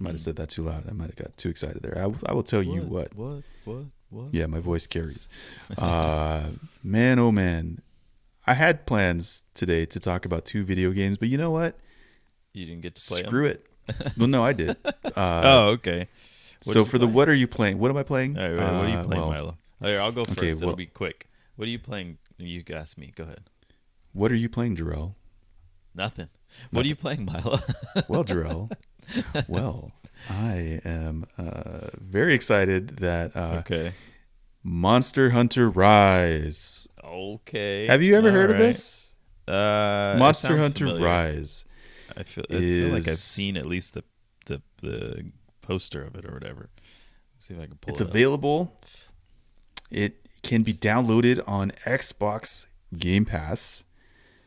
[SPEAKER 1] I might have said that too loud. I might have got too excited there. I will tell you what.
[SPEAKER 2] What?
[SPEAKER 1] Yeah, my voice carries. Man, oh man. I had plans today to talk about 2 video games, but you know what?
[SPEAKER 2] You didn't get to play
[SPEAKER 1] Screw it. Well, no, I did.
[SPEAKER 2] Oh, okay.
[SPEAKER 1] So for the what are you playing? What am I playing?
[SPEAKER 2] All right, what are you playing,
[SPEAKER 1] well,
[SPEAKER 2] Milo? Here, I'll go first.
[SPEAKER 1] okay,
[SPEAKER 2] It'll
[SPEAKER 1] well-
[SPEAKER 2] be quick. What are you playing? You ask me. Go ahead.
[SPEAKER 1] What are you playing, Jerell?
[SPEAKER 2] Nothing. What are you playing, Milo?
[SPEAKER 1] Well, Jerell. Well, I am very excited that
[SPEAKER 2] Okay.
[SPEAKER 1] Monster Hunter Rise.
[SPEAKER 2] Okay.
[SPEAKER 1] Have you ever heard of
[SPEAKER 2] All right.
[SPEAKER 1] this?
[SPEAKER 2] It
[SPEAKER 1] Monster
[SPEAKER 2] sounds
[SPEAKER 1] Hunter
[SPEAKER 2] familiar.
[SPEAKER 1] Rise.
[SPEAKER 2] I feel like I've
[SPEAKER 1] is-
[SPEAKER 2] seen at least the poster of it or whatever. See if I can pull
[SPEAKER 1] It's
[SPEAKER 2] it up.
[SPEAKER 1] available. It can be downloaded on Xbox Game Pass.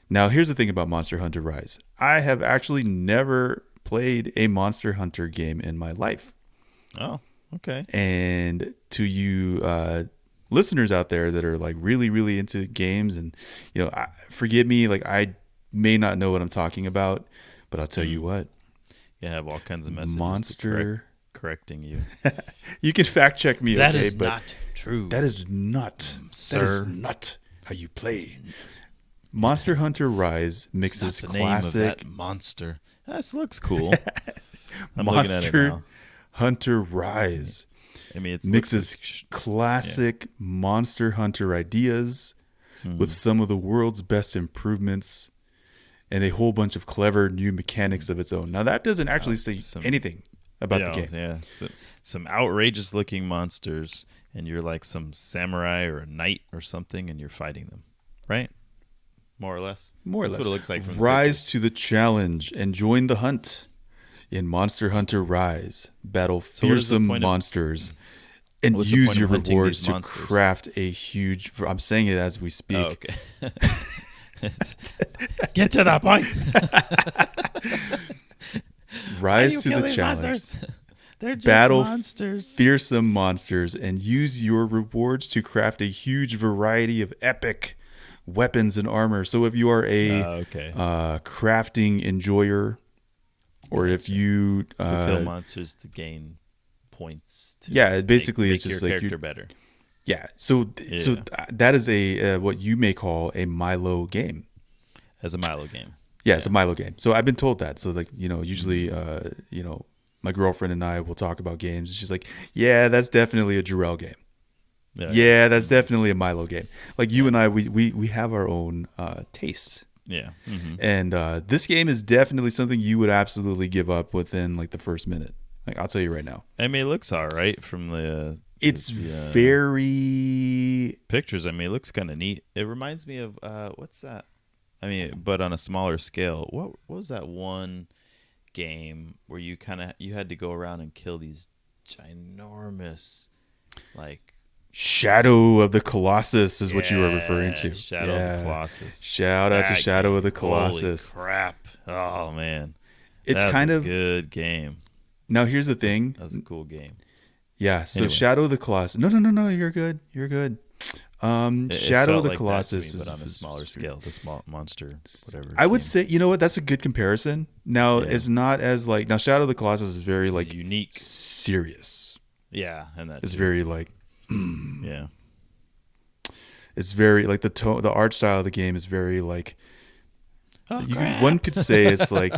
[SPEAKER 1] Now, here's the thing about Monster Hunter Rise. I have actually never played a Monster Hunter game in my life.
[SPEAKER 2] Oh, okay.
[SPEAKER 1] And to you listeners out there that are like really, really into games, and forgive me, like I may not know what I'm talking about, but I'll tell you what.
[SPEAKER 2] You have all kinds of messages
[SPEAKER 1] Monster.
[SPEAKER 2] correcting you.
[SPEAKER 1] You can fact check me,
[SPEAKER 2] That
[SPEAKER 1] okay?
[SPEAKER 2] is
[SPEAKER 1] But
[SPEAKER 2] not true.
[SPEAKER 1] that is not,
[SPEAKER 2] sir.
[SPEAKER 1] That is not how you play. Monster Hunter Rise mixes
[SPEAKER 2] Not the name of
[SPEAKER 1] classic
[SPEAKER 2] that monster. This looks cool. I'm looking at it
[SPEAKER 1] Monster
[SPEAKER 2] now.
[SPEAKER 1] Hunter Rise.
[SPEAKER 2] I mean, it
[SPEAKER 1] Mixes classic Monster Hunter ideas with some of the world's best improvements and a whole bunch of clever new mechanics of its own. Now, that doesn't actually say anything about the game.
[SPEAKER 2] Yeah, some outrageous looking monsters, and you're like some samurai or a knight or something, and you're fighting them, right? More or less.
[SPEAKER 1] More or
[SPEAKER 2] That's
[SPEAKER 1] less.
[SPEAKER 2] what it looks like from the
[SPEAKER 1] Rise to the challenge and join the hunt in Monster Hunter Rise. Battle
[SPEAKER 2] what is the
[SPEAKER 1] fearsome
[SPEAKER 2] point of-
[SPEAKER 1] monsters and
[SPEAKER 2] what's the
[SPEAKER 1] use
[SPEAKER 2] point of
[SPEAKER 1] your
[SPEAKER 2] hunting
[SPEAKER 1] rewards
[SPEAKER 2] these
[SPEAKER 1] to
[SPEAKER 2] monsters?
[SPEAKER 1] craft a huge. I'm saying it as we speak.
[SPEAKER 2] Oh, okay. Get to the point.
[SPEAKER 1] rise to the challenge.
[SPEAKER 2] Monsters? They're just
[SPEAKER 1] Battle
[SPEAKER 2] monsters.
[SPEAKER 1] fearsome monsters and use your rewards to craft a huge variety of epic weapons and armor. So if you are a crafting enjoyer, or if you
[SPEAKER 2] kill monsters to gain points.
[SPEAKER 1] Basically
[SPEAKER 2] make
[SPEAKER 1] it's just
[SPEAKER 2] your
[SPEAKER 1] like
[SPEAKER 2] character better.
[SPEAKER 1] Yeah, so that is a what you may call a Milo game.
[SPEAKER 2] As a Milo game.
[SPEAKER 1] Yeah, it's a Milo game. So I've been told that. So like, usually my girlfriend and I will talk about games and she's like, yeah, that's definitely a Jerell game. Yeah, that's definitely a Milo game. Like you and I, we have our own tastes.
[SPEAKER 2] Yeah. Mm-hmm.
[SPEAKER 1] And this game is definitely something you would absolutely give up within like the first minute. Like I'll tell you right now.
[SPEAKER 2] I mean, it looks all right from the
[SPEAKER 1] it's very
[SPEAKER 2] pictures. I mean, it looks kind of neat. It reminds me of what's that? I mean, but on a smaller scale. What was that one game where you had to go around and kill these ginormous, like
[SPEAKER 1] Shadow of the Colossus is what you were referring to.
[SPEAKER 2] Shadow of the Colossus.
[SPEAKER 1] Shout out to Shadow of the Colossus.
[SPEAKER 2] Holy crap! Oh man,
[SPEAKER 1] it's kind of
[SPEAKER 2] a good game.
[SPEAKER 1] Now here's the thing.
[SPEAKER 2] That's a cool game.
[SPEAKER 1] Yeah. So anyway. Shadow of the Colossus. No. You're good. Shadow of the Colossus
[SPEAKER 2] is on a smaller scale. The small monster, whatever.
[SPEAKER 1] I would say, you know what? That's a good comparison. Now it's not as like Shadow of the Colossus is very like
[SPEAKER 2] unique,
[SPEAKER 1] serious.
[SPEAKER 2] Yeah, and that
[SPEAKER 1] it's very like.
[SPEAKER 2] Yeah.
[SPEAKER 1] It's very like the art style of the game is very like. One could say it's like.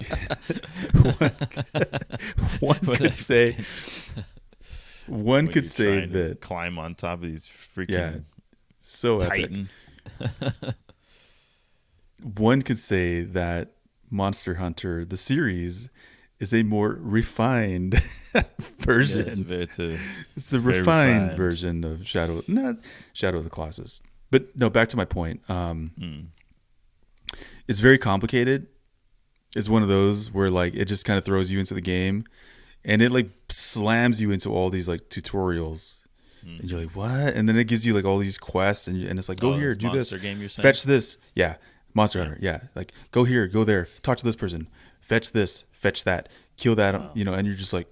[SPEAKER 1] one could say. One could say that
[SPEAKER 2] climb on top of these freaking
[SPEAKER 1] so
[SPEAKER 2] Titan.
[SPEAKER 1] Epic. One could say that Monster Hunter the series is a more refined version. It's a refined version of Shadow of the Colossus. But no, back to my point. It's very complicated. It's one of those where like it just kind of throws you into the game. And it like slams you into all these like tutorials, and you're like, "What?" And then it gives you like all these quests, and it's like, "Go here, do this,
[SPEAKER 2] game you're saying?
[SPEAKER 1] Fetch this." Yeah, Monster Hunter. Yeah, like go here, go there, talk to this person, fetch this, fetch that, kill that. And you're just like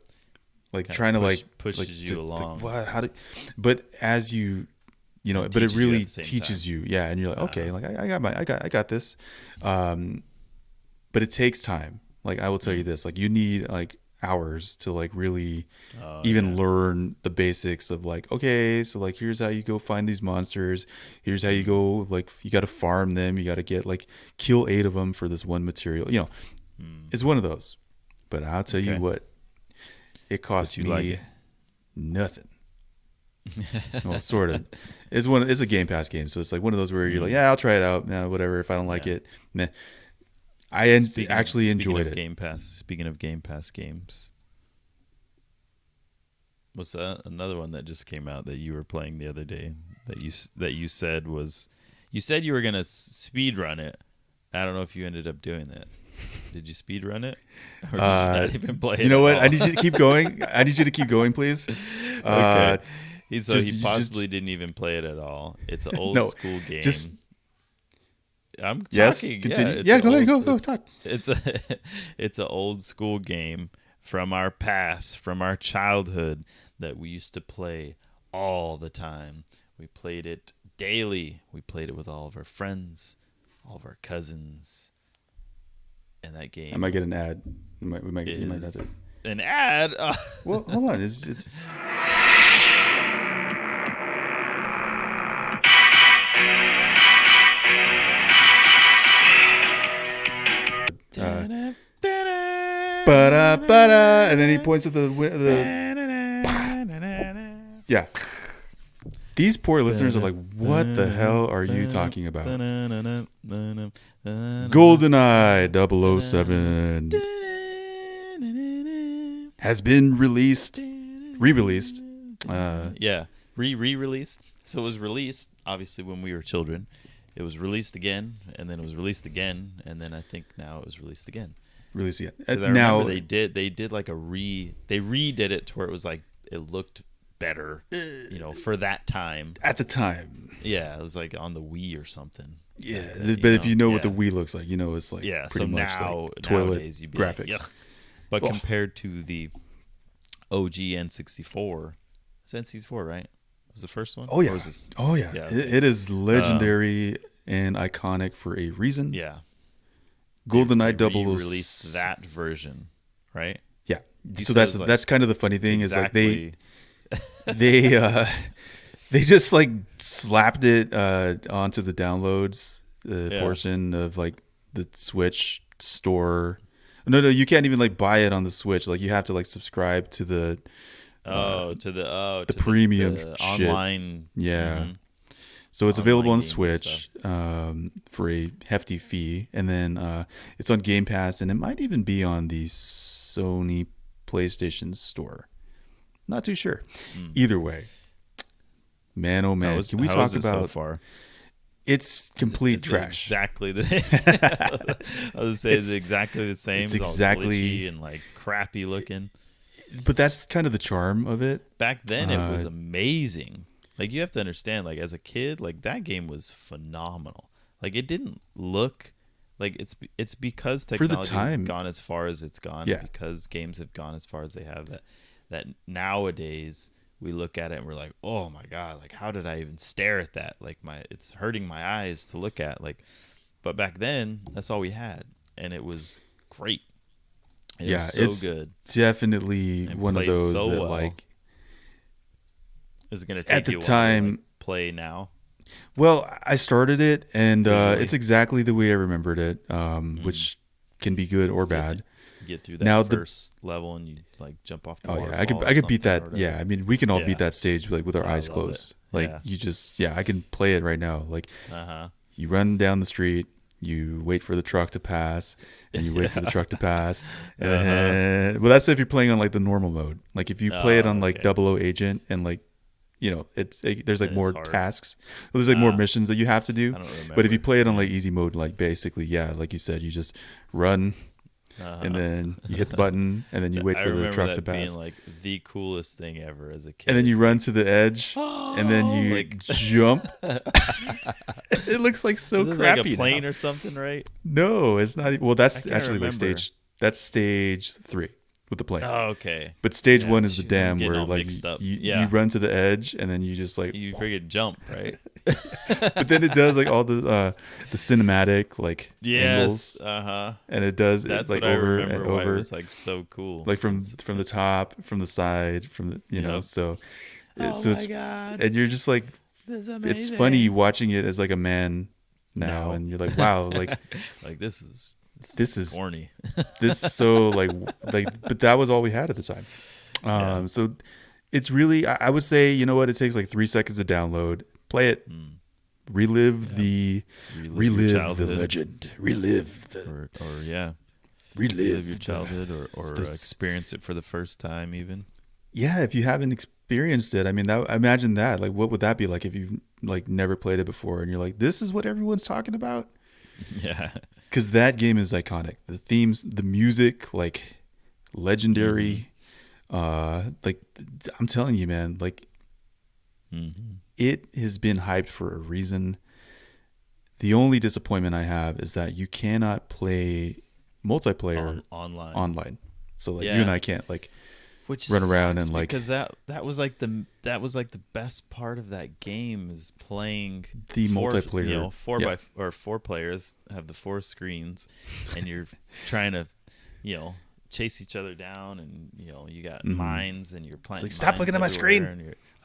[SPEAKER 1] trying to
[SPEAKER 2] pushes you along.
[SPEAKER 1] What? How do? But as you but it really teaches you. Yeah, and you're like, okay, like I got this. But it takes time. Like I will tell you this, like you need like hours to like really learn the basics of like, okay, so like here's how you go find these monsters, here's how you go, like you got to farm them, you got to get like kill 8 of them for this one material, it's one of those. But I'll tell you what, it cost me nothing. Well, sort of. It's a Game Pass game, so it's like one of those where you're like, yeah, I'll try it out, whatever, if I don't like it, meh. I actually enjoyed it.
[SPEAKER 2] Game Pass. Speaking of Game Pass games, what's that? Another one that just came out that you were playing the other day that you said you were gonna speed run it. I don't know if you ended up doing that. Did you speed run it, or did you not even play it?
[SPEAKER 1] You know what? I need you to keep going. I need you to keep going, please.
[SPEAKER 2] Okay. He possibly didn't even play it at all. It's an old school game. I'm talking.
[SPEAKER 1] Yes, continue. Go ahead. Go talk.
[SPEAKER 2] It's an old school game from our past, from our childhood that we used to play all the time. We played it daily. We played it with all of our friends, all of our cousins. And that game.
[SPEAKER 1] I might get an ad. You might have to.
[SPEAKER 2] An ad?
[SPEAKER 1] Well, hold on. It's and then he points at the yeah. These poor listeners are like, what the hell are you talking about? Goldeneye 007 has been re-released.
[SPEAKER 2] Re-released. So it was released, obviously, when we were children. It was released again, and then it was released again, and then I think now it was released again.
[SPEAKER 1] Released again.
[SPEAKER 2] I remember they did like they redid it to where it was like it looked better, for that time.
[SPEAKER 1] At the time.
[SPEAKER 2] Yeah, it was like on the Wii or something.
[SPEAKER 1] Yeah, but if you know what the Wii looks like, it's like pretty much
[SPEAKER 2] now,
[SPEAKER 1] like toilet
[SPEAKER 2] graphics.
[SPEAKER 1] Like,
[SPEAKER 2] But
[SPEAKER 1] Oh.
[SPEAKER 2] compared to the OG N64, it's N64, right? Was the first one?
[SPEAKER 1] Oh yeah.
[SPEAKER 2] Or was this?
[SPEAKER 1] Oh yeah.
[SPEAKER 2] Yeah,
[SPEAKER 1] It is legendary and iconic for a reason.
[SPEAKER 2] Yeah.
[SPEAKER 1] Goldeneye
[SPEAKER 2] They
[SPEAKER 1] double
[SPEAKER 2] re-released that version, right?
[SPEAKER 1] Yeah.
[SPEAKER 2] You
[SPEAKER 1] So
[SPEAKER 2] said it was, like,
[SPEAKER 1] that's kind of the funny thing
[SPEAKER 2] exactly.
[SPEAKER 1] is like they they just like slapped it onto the downloads portion of like the Switch store. No, you can't even like buy it on the Switch. Like you have to like subscribe to the
[SPEAKER 2] the
[SPEAKER 1] premium
[SPEAKER 2] the
[SPEAKER 1] shit.
[SPEAKER 2] online.
[SPEAKER 1] Yeah.
[SPEAKER 2] Mhm.
[SPEAKER 1] So it's
[SPEAKER 2] Online
[SPEAKER 1] available on
[SPEAKER 2] gaming
[SPEAKER 1] Switch for a hefty fee, and then it's on Game Pass, and it might even be on the Sony PlayStation Store. Not too sure. Either way, man, oh man, can we
[SPEAKER 2] how
[SPEAKER 1] talk
[SPEAKER 2] is it
[SPEAKER 1] about?
[SPEAKER 2] so far?
[SPEAKER 1] It's complete
[SPEAKER 2] Is it
[SPEAKER 1] trash.
[SPEAKER 2] Exactly the. I was say it's exactly the same.
[SPEAKER 1] It's
[SPEAKER 2] It's all
[SPEAKER 1] exactly-
[SPEAKER 2] glitchy and like crappy looking.
[SPEAKER 1] But that's kind of the charm of it.
[SPEAKER 2] Back then, it was amazing. Like, you have to understand, like, as a kid, like, that game was phenomenal. Like, it didn't look like it's because
[SPEAKER 1] For the
[SPEAKER 2] technology
[SPEAKER 1] time.
[SPEAKER 2] has gone as far as it's gone.
[SPEAKER 1] Yeah.
[SPEAKER 2] Because games have gone as far as they have, that nowadays we look at it and we're like, oh my god, like, how did I even stare at that? Like, it's hurting my eyes to look at. Like, but back then, that's all we had, and it was great. It was so
[SPEAKER 1] it's
[SPEAKER 2] good.
[SPEAKER 1] definitely
[SPEAKER 2] And
[SPEAKER 1] one of
[SPEAKER 2] played
[SPEAKER 1] those
[SPEAKER 2] so
[SPEAKER 1] that
[SPEAKER 2] well.
[SPEAKER 1] like.
[SPEAKER 2] Is it going to take
[SPEAKER 1] At the
[SPEAKER 2] you a while
[SPEAKER 1] time-
[SPEAKER 2] to, like, play now?
[SPEAKER 1] Well, I started it, and
[SPEAKER 2] Visually.
[SPEAKER 1] it's exactly the way I remembered it, which can be good or
[SPEAKER 2] You have
[SPEAKER 1] bad.
[SPEAKER 2] to get through that
[SPEAKER 1] Now
[SPEAKER 2] first level and you like jump off the
[SPEAKER 1] Oh yeah,
[SPEAKER 2] waterfall
[SPEAKER 1] I
[SPEAKER 2] or
[SPEAKER 1] could beat
[SPEAKER 2] something or
[SPEAKER 1] that. Yeah,
[SPEAKER 2] whatever.
[SPEAKER 1] I mean, we can all
[SPEAKER 2] Yeah.
[SPEAKER 1] beat that stage like with our
[SPEAKER 2] I
[SPEAKER 1] eyes
[SPEAKER 2] love it.
[SPEAKER 1] closed. Like
[SPEAKER 2] Yeah.
[SPEAKER 1] you just, yeah, I can play it right now. Like
[SPEAKER 2] Uh-huh.
[SPEAKER 1] you run down the street, you wait for the truck to pass, and you wait for the truck to pass. And then, well, that's if you're playing on like the normal mode. Like if you play it on like
[SPEAKER 2] okay.
[SPEAKER 1] 00 Agent and like, you know, there's like
[SPEAKER 2] Then
[SPEAKER 1] more
[SPEAKER 2] it's hard.
[SPEAKER 1] tasks. There's like more missions that you have to do.
[SPEAKER 2] I don't remember.
[SPEAKER 1] But if you play it on like easy mode, like basically, yeah, like you said, you just run. And then you hit the button, and then you wait
[SPEAKER 2] I
[SPEAKER 1] for the
[SPEAKER 2] remember
[SPEAKER 1] truck
[SPEAKER 2] that
[SPEAKER 1] to pass.
[SPEAKER 2] being like the coolest thing ever as a kid.
[SPEAKER 1] And then you run to the edge, and then you
[SPEAKER 2] Like-
[SPEAKER 1] jump. It looks like so
[SPEAKER 2] Is this
[SPEAKER 1] crappy.
[SPEAKER 2] like a plane
[SPEAKER 1] now.
[SPEAKER 2] or something, right?
[SPEAKER 1] No, it's not. Well, that's
[SPEAKER 2] can't
[SPEAKER 1] actually like
[SPEAKER 2] remember.
[SPEAKER 1] that's stage 3 with the plane.
[SPEAKER 2] Oh, okay.
[SPEAKER 1] But stage
[SPEAKER 2] Yeah,
[SPEAKER 1] 1 is the
[SPEAKER 2] shoot, I'm
[SPEAKER 1] dam
[SPEAKER 2] getting
[SPEAKER 1] where
[SPEAKER 2] all
[SPEAKER 1] like
[SPEAKER 2] mixed up.
[SPEAKER 1] you
[SPEAKER 2] Yeah.
[SPEAKER 1] run to the edge, and then you just like.
[SPEAKER 2] You friggin' jump, right?
[SPEAKER 1] But then it does like all the cinematic like angles,
[SPEAKER 2] Yes. Uh-huh.
[SPEAKER 1] and it does
[SPEAKER 2] That's
[SPEAKER 1] it like
[SPEAKER 2] what I
[SPEAKER 1] over
[SPEAKER 2] remember
[SPEAKER 1] and
[SPEAKER 2] why it
[SPEAKER 1] over.
[SPEAKER 2] was like so cool.
[SPEAKER 1] Like from the top, from the side, from the know.
[SPEAKER 2] Yep.
[SPEAKER 1] So,
[SPEAKER 2] Oh
[SPEAKER 1] so
[SPEAKER 2] my
[SPEAKER 1] it's
[SPEAKER 2] God.
[SPEAKER 1] and you're just like
[SPEAKER 2] This is
[SPEAKER 1] it's
[SPEAKER 2] amazing.
[SPEAKER 1] funny watching it as like a man now,
[SPEAKER 2] No.
[SPEAKER 1] and you're like, wow, like
[SPEAKER 2] Like this is
[SPEAKER 1] corny.
[SPEAKER 2] corny.
[SPEAKER 1] This is so like but that was all we had at the time.
[SPEAKER 2] Yeah.
[SPEAKER 1] So it's really I would say, you know what, it takes like 3 seconds to download, play it, relive the
[SPEAKER 2] Relive your childhood.
[SPEAKER 1] legend, relive the
[SPEAKER 2] or
[SPEAKER 1] relive
[SPEAKER 2] live your
[SPEAKER 1] the-
[SPEAKER 2] childhood or
[SPEAKER 1] this-
[SPEAKER 2] experience it for the first time even.
[SPEAKER 1] Yeah, if you haven't experienced it, I mean, imagine that. Like, what would that be like if you've like never played it before, and you're like, this is what everyone's talking about?
[SPEAKER 2] Yeah.
[SPEAKER 1] Because that game is iconic. The themes, the music, like legendary. Like I'm telling you, man, like it has been hyped for a reason. The only disappointment I have is that you cannot play multiplayer
[SPEAKER 2] Online.
[SPEAKER 1] online. So like you
[SPEAKER 2] Yeah.
[SPEAKER 1] and I can't like
[SPEAKER 2] Which
[SPEAKER 1] run around
[SPEAKER 2] sucks
[SPEAKER 1] and, like-
[SPEAKER 2] because that was like the best part of that game is playing
[SPEAKER 1] The
[SPEAKER 2] four,
[SPEAKER 1] multiplayer.
[SPEAKER 2] You know,
[SPEAKER 1] Yeah.
[SPEAKER 2] four players have the 4 screens, and you're trying to, you know, chase each other down, and you know you got mines, and you're playing.
[SPEAKER 1] like, "Stop looking at my screen."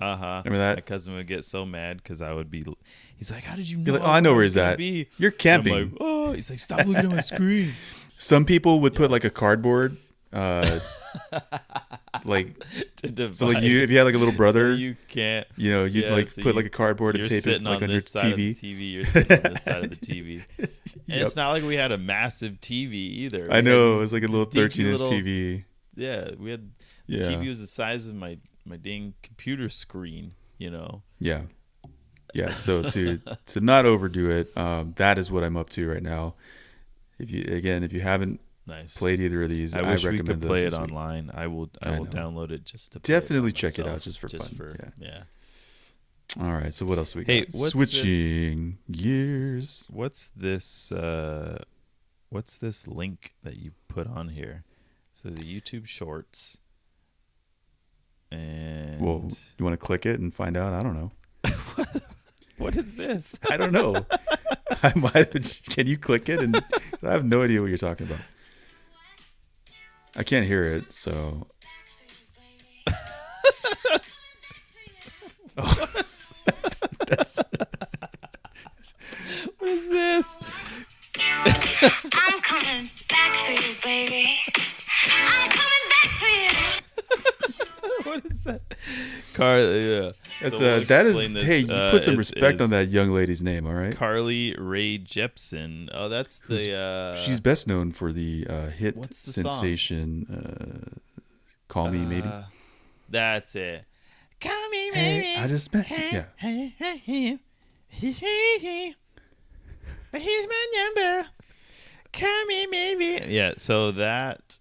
[SPEAKER 2] Remember
[SPEAKER 1] that?
[SPEAKER 2] My cousin would get so mad because I would be. He's like, "How did you know?"
[SPEAKER 1] You're like, "Oh, I know where
[SPEAKER 2] was
[SPEAKER 1] he's
[SPEAKER 2] gonna
[SPEAKER 1] at.
[SPEAKER 2] be?"
[SPEAKER 1] You're
[SPEAKER 2] And I'm
[SPEAKER 1] camping.
[SPEAKER 2] like, "Oh," he's like, "Stop looking at my screen."
[SPEAKER 1] Some people would put like a cardboard, like
[SPEAKER 2] To
[SPEAKER 1] so like
[SPEAKER 2] divide.
[SPEAKER 1] you if you had like a little brother,
[SPEAKER 2] So you can't.
[SPEAKER 1] you know, you'd
[SPEAKER 2] Yeah,
[SPEAKER 1] like
[SPEAKER 2] so
[SPEAKER 1] put
[SPEAKER 2] you-
[SPEAKER 1] like a cardboard and
[SPEAKER 2] You're
[SPEAKER 1] tape it
[SPEAKER 2] sitting
[SPEAKER 1] like
[SPEAKER 2] on
[SPEAKER 1] on your
[SPEAKER 2] this side
[SPEAKER 1] TV.
[SPEAKER 2] of the TV. You're sitting on this side of the TV. And
[SPEAKER 1] Yep.
[SPEAKER 2] it's not like we had a massive TV either.
[SPEAKER 1] I
[SPEAKER 2] We
[SPEAKER 1] know
[SPEAKER 2] had
[SPEAKER 1] it was like a little
[SPEAKER 2] dinky
[SPEAKER 1] 13-inch
[SPEAKER 2] little-
[SPEAKER 1] TV.
[SPEAKER 2] Yeah, we had. The
[SPEAKER 1] Yeah.
[SPEAKER 2] TV was the size of my dang computer screen. You know.
[SPEAKER 1] Yeah. So to not overdo it, that is what I'm up to right now. If you haven't
[SPEAKER 2] Nice.
[SPEAKER 1] played either of these,
[SPEAKER 2] I
[SPEAKER 1] I
[SPEAKER 2] wish we
[SPEAKER 1] recommend
[SPEAKER 2] could play
[SPEAKER 1] this
[SPEAKER 2] it
[SPEAKER 1] week.
[SPEAKER 2] online. I will
[SPEAKER 1] know.
[SPEAKER 2] download it just to play it
[SPEAKER 1] Definitely
[SPEAKER 2] by
[SPEAKER 1] check it
[SPEAKER 2] myself,
[SPEAKER 1] out just for fun.
[SPEAKER 2] Yeah.
[SPEAKER 1] All right, so what else we
[SPEAKER 2] Hey,
[SPEAKER 1] got?
[SPEAKER 2] what's
[SPEAKER 1] Switching gears.
[SPEAKER 2] What's this? What's this link that you put on here? So the YouTube Shorts. And
[SPEAKER 1] Well, you want to click it and find out? I don't know.
[SPEAKER 2] what is this?
[SPEAKER 1] I don't know. Can you click it? And I have no idea what you're talking about. I can't hear it, so. Oh, that's.
[SPEAKER 2] What is this?
[SPEAKER 3] I'm coming back for you, baby. I'm coming back for you.
[SPEAKER 2] What is that? Yeah.
[SPEAKER 1] That's
[SPEAKER 2] So we'll
[SPEAKER 1] that is.
[SPEAKER 2] explain this,
[SPEAKER 1] Hey, you put some
[SPEAKER 2] is-
[SPEAKER 1] respect on
[SPEAKER 2] is
[SPEAKER 1] that young lady's name, all right?
[SPEAKER 2] Carly Rae Jepsen. Oh, that's the.
[SPEAKER 1] She's best known for the hit
[SPEAKER 2] what's the song?
[SPEAKER 1] sensation. Call Me Maybe.
[SPEAKER 2] That's it. Call me,
[SPEAKER 1] Hey,
[SPEAKER 2] baby.
[SPEAKER 1] I just met you. Yeah.
[SPEAKER 2] Here's my number. Call me, maybe. Yeah. So that.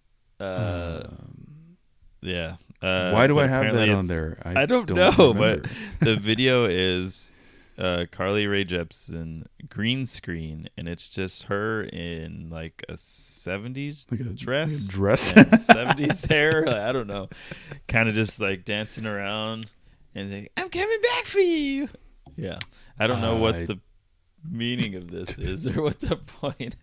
[SPEAKER 2] Yeah.
[SPEAKER 1] Why do
[SPEAKER 2] but
[SPEAKER 1] I have that
[SPEAKER 2] apparently
[SPEAKER 1] on
[SPEAKER 2] it's-
[SPEAKER 1] there?
[SPEAKER 2] I don't know,
[SPEAKER 1] remember.
[SPEAKER 2] but the video is Carly Rae Jepsen green screen, and it's just her in like a 70s
[SPEAKER 1] Like a
[SPEAKER 2] dress,
[SPEAKER 1] dress.
[SPEAKER 2] and 70s hair. Like, I don't know, kind of just like dancing around and like, I'm coming back for you. Yeah, I don't know what the meaning of this is or what the point.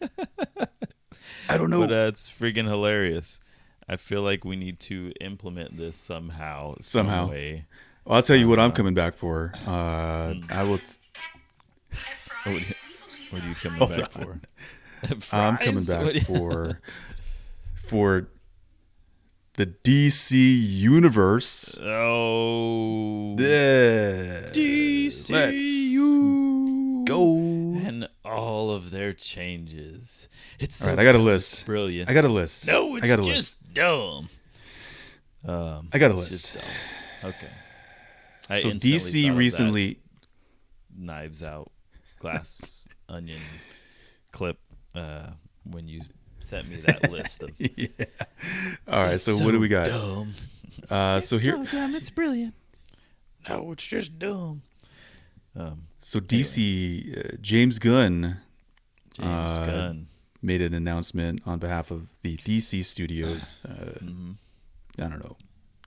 [SPEAKER 1] I don't know.
[SPEAKER 2] But it's freaking hilarious. I feel like we need to implement this somehow. Some
[SPEAKER 1] Somehow.
[SPEAKER 2] way.
[SPEAKER 1] Well, I'll tell you what I'm coming back for. I will.
[SPEAKER 2] What are you coming
[SPEAKER 1] Hold
[SPEAKER 2] back
[SPEAKER 1] on.
[SPEAKER 2] for?
[SPEAKER 1] I'm coming
[SPEAKER 2] Fries? What do
[SPEAKER 1] back
[SPEAKER 2] you-
[SPEAKER 1] for the DC universe.
[SPEAKER 2] Oh.
[SPEAKER 1] Yeah.
[SPEAKER 2] DCU.
[SPEAKER 1] Let's go.
[SPEAKER 2] And all of their changes. It's
[SPEAKER 1] All
[SPEAKER 2] so
[SPEAKER 1] right, I got a
[SPEAKER 2] dumb,
[SPEAKER 1] list.
[SPEAKER 2] it's brilliant.
[SPEAKER 1] I got a list.
[SPEAKER 2] No, it's
[SPEAKER 1] I got a
[SPEAKER 2] just dumb.
[SPEAKER 1] I got a
[SPEAKER 2] It's
[SPEAKER 1] list.
[SPEAKER 2] just dumb. Okay. I
[SPEAKER 1] So
[SPEAKER 2] instantly thought
[SPEAKER 1] DC
[SPEAKER 2] of
[SPEAKER 1] recently.
[SPEAKER 2] that Knives Out, Glass Onion clip when you sent me that list of.
[SPEAKER 1] Yeah. All right. So what do we got?
[SPEAKER 2] Dumb.
[SPEAKER 1] So here.
[SPEAKER 2] So dumb, it's brilliant. No, it's just dumb.
[SPEAKER 1] So DC, James Gunn
[SPEAKER 2] James Gunn.
[SPEAKER 1] made an announcement on behalf of the DC Studios.
[SPEAKER 2] Mm-hmm.
[SPEAKER 1] I don't know,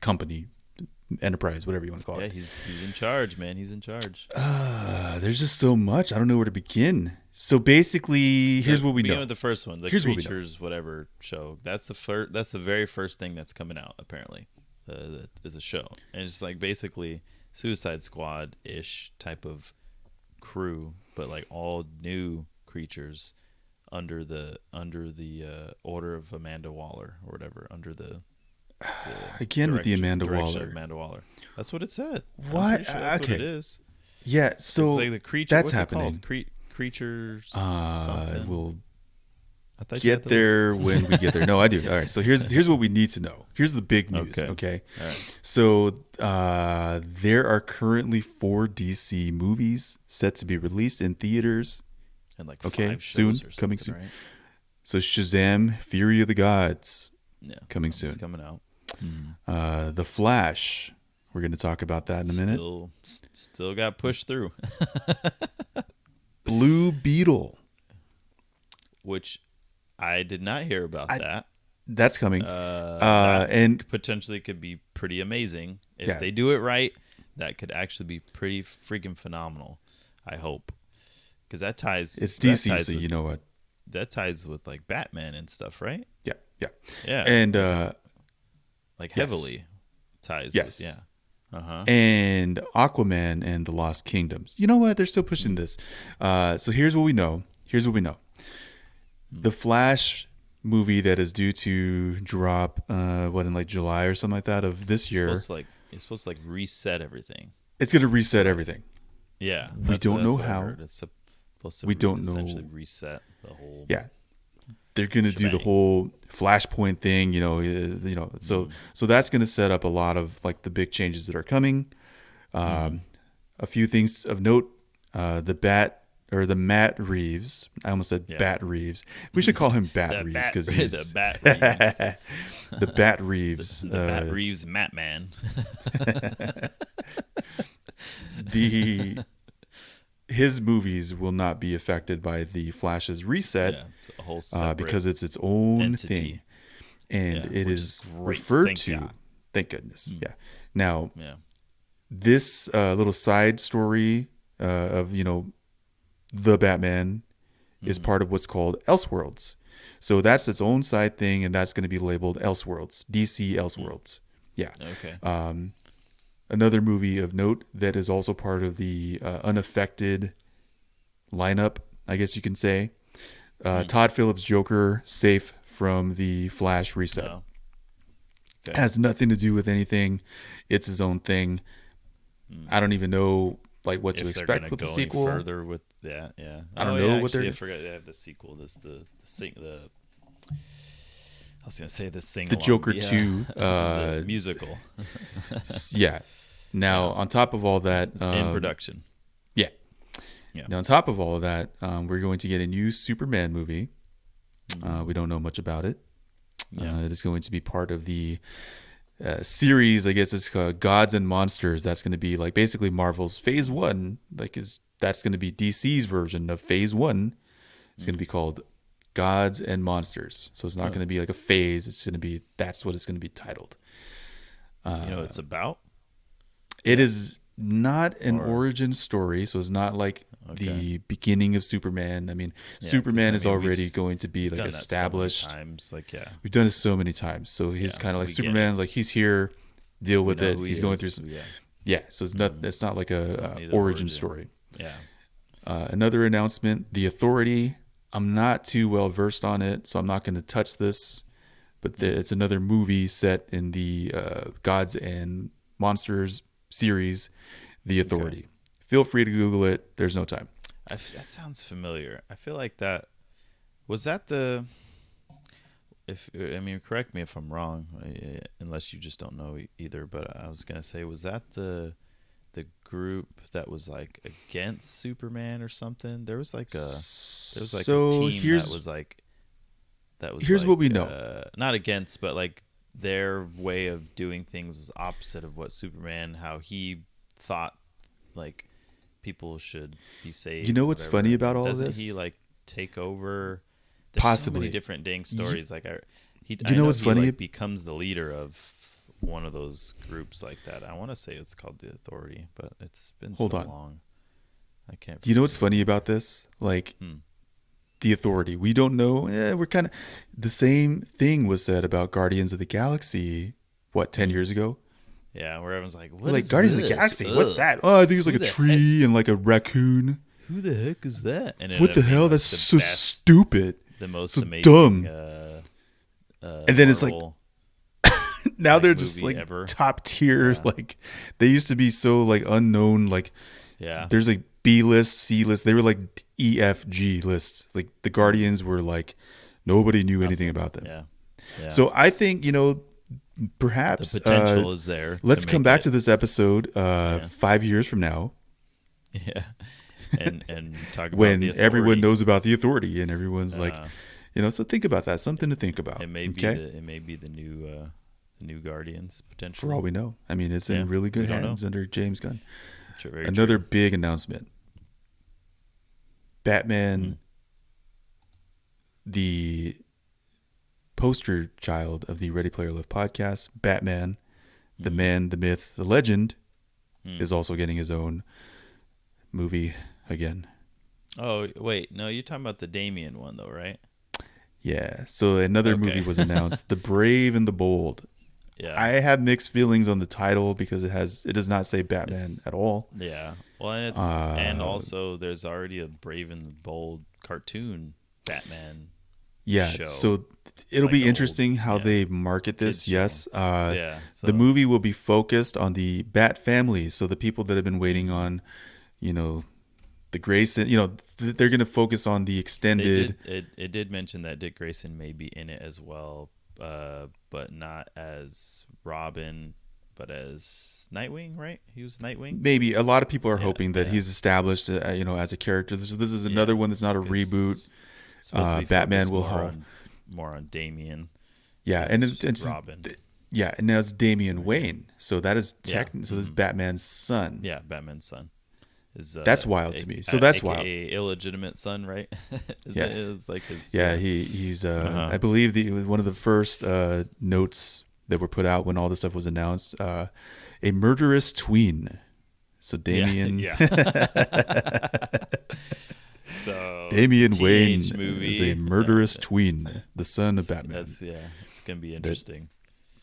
[SPEAKER 1] company, enterprise, whatever you want to call
[SPEAKER 2] Yeah,
[SPEAKER 1] it.
[SPEAKER 2] he's in charge, man. He's in charge.
[SPEAKER 1] There's just so much. I don't know where to begin. So basically, here's what we
[SPEAKER 2] Begin
[SPEAKER 1] know.
[SPEAKER 2] with the first one, the
[SPEAKER 1] Here's what we know.
[SPEAKER 2] Creatures whatever show. That's the very first thing that's coming out apparently. Is a show, and it's like basically Suicide Squad ish type of crew, but like all new creatures under the order of Amanda Waller or whatever, under the
[SPEAKER 1] Again with the Amanda
[SPEAKER 2] direction of
[SPEAKER 1] Waller.
[SPEAKER 2] Amanda Waller. That's what it said. I'm
[SPEAKER 1] What?
[SPEAKER 2] pretty sure that's
[SPEAKER 1] Okay.
[SPEAKER 2] what it is.
[SPEAKER 1] Yeah. So
[SPEAKER 2] It's like the creature.
[SPEAKER 1] that's
[SPEAKER 2] what's
[SPEAKER 1] happening.
[SPEAKER 2] It called? Creatures. something.
[SPEAKER 1] We'll
[SPEAKER 2] I thought you had
[SPEAKER 1] get
[SPEAKER 2] the
[SPEAKER 1] there when we get there. No, I do. All right. So here's what we need to know. Here's the big news.
[SPEAKER 2] Okay.
[SPEAKER 1] Okay.
[SPEAKER 2] All right.
[SPEAKER 1] So there are currently 4 DC movies set to be released in theaters.
[SPEAKER 2] And like
[SPEAKER 1] Okay,
[SPEAKER 2] 5 shows
[SPEAKER 1] soon,
[SPEAKER 2] or
[SPEAKER 1] coming
[SPEAKER 2] something,
[SPEAKER 1] soon.
[SPEAKER 2] right?
[SPEAKER 1] So Shazam, Fury of the Gods,
[SPEAKER 2] Yeah,
[SPEAKER 1] coming
[SPEAKER 2] It's
[SPEAKER 1] soon.
[SPEAKER 2] coming out.
[SPEAKER 1] The Flash. We're going to talk about that in a minute.
[SPEAKER 2] Still got pushed through,
[SPEAKER 1] Blue Beetle.
[SPEAKER 2] which I did not hear about that.
[SPEAKER 1] That's coming.
[SPEAKER 2] That
[SPEAKER 1] And
[SPEAKER 2] potentially could be pretty amazing if
[SPEAKER 1] Yeah.
[SPEAKER 2] they do it right. That could actually be pretty freaking phenomenal. I hope, because that ties.
[SPEAKER 1] it's
[SPEAKER 2] that
[SPEAKER 1] DC,
[SPEAKER 2] ties
[SPEAKER 1] so
[SPEAKER 2] with,
[SPEAKER 1] you know what.
[SPEAKER 2] that ties with like Batman and stuff, right?
[SPEAKER 1] Yeah. Yeah.
[SPEAKER 2] Yeah,
[SPEAKER 1] And
[SPEAKER 2] like
[SPEAKER 1] yes.
[SPEAKER 2] heavily ties.
[SPEAKER 1] Yes.
[SPEAKER 2] With, yeah.
[SPEAKER 1] and Aquaman and the Lost Kingdoms. You know what? They're still pushing this. So here's what we know. The Flash movie that is due to drop in like July or something like that of this year.
[SPEAKER 2] It's supposed to like reset everything.
[SPEAKER 1] It's going to reset everything.
[SPEAKER 2] Yeah,
[SPEAKER 1] We don't know
[SPEAKER 2] what I
[SPEAKER 1] how.
[SPEAKER 2] heard. It's supposed to
[SPEAKER 1] We don't know.
[SPEAKER 2] essentially reset the whole.
[SPEAKER 1] Yeah. They're going to do the
[SPEAKER 2] shebang.
[SPEAKER 1] whole Flashpoint thing, so that's going to set up a lot of like the big changes that are coming. A few things of note, the Matt Reeves. I almost said Bat Reeves. We should call him Bat Reeves because he's
[SPEAKER 2] the Bat Reeves,
[SPEAKER 1] the Bat Reeves.
[SPEAKER 2] the Bat Reeves Matt Man.
[SPEAKER 1] His movies will not be affected by the Flash's reset
[SPEAKER 2] Yeah, it's a whole separate
[SPEAKER 1] because it's its own
[SPEAKER 2] entity.
[SPEAKER 1] thing. and
[SPEAKER 2] Yeah,
[SPEAKER 1] it
[SPEAKER 2] which
[SPEAKER 1] is
[SPEAKER 2] great.
[SPEAKER 1] referred
[SPEAKER 2] Thank
[SPEAKER 1] to.
[SPEAKER 2] God.
[SPEAKER 1] Thank goodness. Yeah. Now,
[SPEAKER 2] Yeah.
[SPEAKER 1] this little side story of the Batman is part of what's called Elseworlds. So that's its own side thing, and that's going to be labeled Elseworlds, DC Elseworlds. Yeah.
[SPEAKER 2] Okay.
[SPEAKER 1] Another movie of note that is also part of the unaffected lineup, I guess you can say. Todd Phillips' Joker, safe from the Flash reset.
[SPEAKER 2] Oh. Okay.
[SPEAKER 1] Has nothing to do with anything. It's his own thing. I don't even know what to
[SPEAKER 2] If they're
[SPEAKER 1] expect
[SPEAKER 2] gonna
[SPEAKER 1] with the
[SPEAKER 2] go any
[SPEAKER 1] sequel.
[SPEAKER 2] further with that, yeah.
[SPEAKER 1] I don't know what
[SPEAKER 2] actually,
[SPEAKER 1] they're-
[SPEAKER 2] I forgot they have the sequel. This the I was gonna say the sing
[SPEAKER 1] The Joker 2,
[SPEAKER 2] the musical
[SPEAKER 1] Yeah. Now, on top of all that,
[SPEAKER 2] in production.
[SPEAKER 1] yeah.
[SPEAKER 2] Yeah.
[SPEAKER 1] Now, on top of all of that, we're going to get a new Superman movie. We don't know much about it.
[SPEAKER 2] Yeah.
[SPEAKER 1] It is going to be part of the series. I guess it's called Gods and Monsters. That's going to be basically Marvel's Phase 1. That's going to be DC's version of Phase 1. It's going to be called Gods and Monsters. So it's not going to be like a phase. It's going to be, that's what it's going to be titled.
[SPEAKER 2] You know what it's about?
[SPEAKER 1] It is not an origin story, so it's not like the beginning of Superman. I mean, Superman is already going to be
[SPEAKER 2] done that so many
[SPEAKER 1] established.
[SPEAKER 2] times,
[SPEAKER 1] We've done it so many times. So he's kind of like
[SPEAKER 2] we get
[SPEAKER 1] Superman's he's here, deal with
[SPEAKER 2] know
[SPEAKER 1] it.
[SPEAKER 2] who
[SPEAKER 1] He's
[SPEAKER 2] he
[SPEAKER 1] going
[SPEAKER 2] is,
[SPEAKER 1] through some,
[SPEAKER 2] yeah.
[SPEAKER 1] so it's not. It's not like a
[SPEAKER 2] need an
[SPEAKER 1] origin story.
[SPEAKER 2] Yeah.
[SPEAKER 1] Another announcement: The Authority. I'm not too well versed on it, so I'm not going to touch this. But it's another movie set in the Gods and Monsters series, The Authority.
[SPEAKER 2] Okay.
[SPEAKER 1] Feel free to Google it. There's no time.
[SPEAKER 2] That sounds familiar. I feel like that was that the. Correct me if I'm wrong, unless you just don't know either. But I was gonna say, was that the group that was against Superman or something? There was a team that was
[SPEAKER 1] here's what we know.
[SPEAKER 2] Not against, but their way of doing things was opposite of what Superman, how he thought people should be saved.
[SPEAKER 1] You know what's funny about all
[SPEAKER 2] Doesn't
[SPEAKER 1] this?
[SPEAKER 2] he take over? There's
[SPEAKER 1] Possibly.
[SPEAKER 2] so many different dang stories. I
[SPEAKER 1] know
[SPEAKER 2] know
[SPEAKER 1] what's
[SPEAKER 2] he
[SPEAKER 1] funny?
[SPEAKER 2] becomes the leader of one of those groups like that. I want to say it's called the Authority, but it's been
[SPEAKER 1] Hold
[SPEAKER 2] so
[SPEAKER 1] on.
[SPEAKER 2] long. I can't.
[SPEAKER 1] Do you know what's funny about this? The Authority. We don't know. We're kind of the same thing was said about Guardians of the Galaxy. 10 years ago?
[SPEAKER 2] Yeah, where everyone's like, "What is
[SPEAKER 1] Guardians of the
[SPEAKER 2] this?
[SPEAKER 1] Galaxy?
[SPEAKER 2] Ugh.
[SPEAKER 1] What's that? Oh, I think it's
[SPEAKER 2] Who
[SPEAKER 1] a
[SPEAKER 2] the
[SPEAKER 1] tree and a raccoon.
[SPEAKER 2] Who the heck is that?" And it
[SPEAKER 1] What the
[SPEAKER 2] ended up being,
[SPEAKER 1] hell? That's
[SPEAKER 2] the
[SPEAKER 1] so
[SPEAKER 2] best,
[SPEAKER 1] stupid.
[SPEAKER 2] the most
[SPEAKER 1] so
[SPEAKER 2] amazing.
[SPEAKER 1] dumb. And then it's
[SPEAKER 2] Marvel
[SPEAKER 1] now they're just
[SPEAKER 2] movie ever.
[SPEAKER 1] top tier.
[SPEAKER 2] Yeah.
[SPEAKER 1] They used to be so unknown.
[SPEAKER 2] Yeah,
[SPEAKER 1] There's B list, C list. They were E, F, G lists. The Guardians were nobody knew anything about them.
[SPEAKER 2] yeah. Yeah.
[SPEAKER 1] So I think perhaps
[SPEAKER 2] the potential is there.
[SPEAKER 1] Let's
[SPEAKER 2] to
[SPEAKER 1] come
[SPEAKER 2] make
[SPEAKER 1] back
[SPEAKER 2] it-
[SPEAKER 1] to this episode 5 years from now
[SPEAKER 2] Yeah, and talk about
[SPEAKER 1] when
[SPEAKER 2] the Authority.
[SPEAKER 1] everyone knows about the Authority and everyone's so think about that. Something to think about.
[SPEAKER 2] It may be
[SPEAKER 1] okay?
[SPEAKER 2] it may be the new Guardians potentially.
[SPEAKER 1] For all we know. I mean, it's in really good
[SPEAKER 2] we don't know.
[SPEAKER 1] hands under James Gunn.
[SPEAKER 2] Very
[SPEAKER 1] Another
[SPEAKER 2] true.
[SPEAKER 1] big announcement. Batman, the poster child of the Ready Player Live podcast, Batman, the man, the myth, the legend, is also getting his own movie again.
[SPEAKER 2] Oh wait, no, you're talking about the Damien one though, right?
[SPEAKER 1] Yeah. So another
[SPEAKER 2] Okay.
[SPEAKER 1] movie was announced, The Brave and the Bold.
[SPEAKER 2] Yeah.
[SPEAKER 1] I have mixed feelings on the title because it does not say Batman
[SPEAKER 2] It's-
[SPEAKER 1] at all.
[SPEAKER 2] Yeah. Well, and it's and also there's already a Brave and the Bold cartoon Batman.
[SPEAKER 1] Yeah.
[SPEAKER 2] show.
[SPEAKER 1] So it'll
[SPEAKER 2] Like
[SPEAKER 1] be
[SPEAKER 2] the old-
[SPEAKER 1] interesting how
[SPEAKER 2] yeah.
[SPEAKER 1] they market this.
[SPEAKER 2] Kids
[SPEAKER 1] Yes.
[SPEAKER 2] Yeah. So,
[SPEAKER 1] The movie will be focused on the Bat family. So the people that have been waiting on, the Grayson, they're going to focus on the
[SPEAKER 2] they
[SPEAKER 1] extended.
[SPEAKER 2] it did mention that Dick Grayson may be in it as well, but not as Robin, but as Nightwing, right? He was Nightwing.
[SPEAKER 1] Maybe a lot of people are
[SPEAKER 2] Yeah,
[SPEAKER 1] hoping that
[SPEAKER 2] yeah.
[SPEAKER 1] he's established, as a character. This is another one that's not a reboot.
[SPEAKER 2] Supposed to be
[SPEAKER 1] Batman
[SPEAKER 2] focused
[SPEAKER 1] will
[SPEAKER 2] more
[SPEAKER 1] help.
[SPEAKER 2] on, more on Damien.
[SPEAKER 1] Yeah, and
[SPEAKER 2] as
[SPEAKER 1] it's
[SPEAKER 2] Robin.
[SPEAKER 1] Yeah, and now it's Damian Wayne. So that is
[SPEAKER 2] Yeah.
[SPEAKER 1] so this is Batman's son.
[SPEAKER 2] Yeah, Batman's son his
[SPEAKER 1] That's wild to me. So that's
[SPEAKER 2] AKA
[SPEAKER 1] wild.
[SPEAKER 2] illegitimate son, right?
[SPEAKER 1] Yeah.
[SPEAKER 2] It's like his,
[SPEAKER 1] Yeah, he's I believe it was one of the first notes that were put out when all this stuff was announced. A murderous tween. So Damian
[SPEAKER 2] Yeah. So
[SPEAKER 1] Damian
[SPEAKER 2] it's a
[SPEAKER 1] Wayne
[SPEAKER 2] teenage movie.
[SPEAKER 1] is a murderous tween, the son of Batman.
[SPEAKER 2] It's gonna be interesting.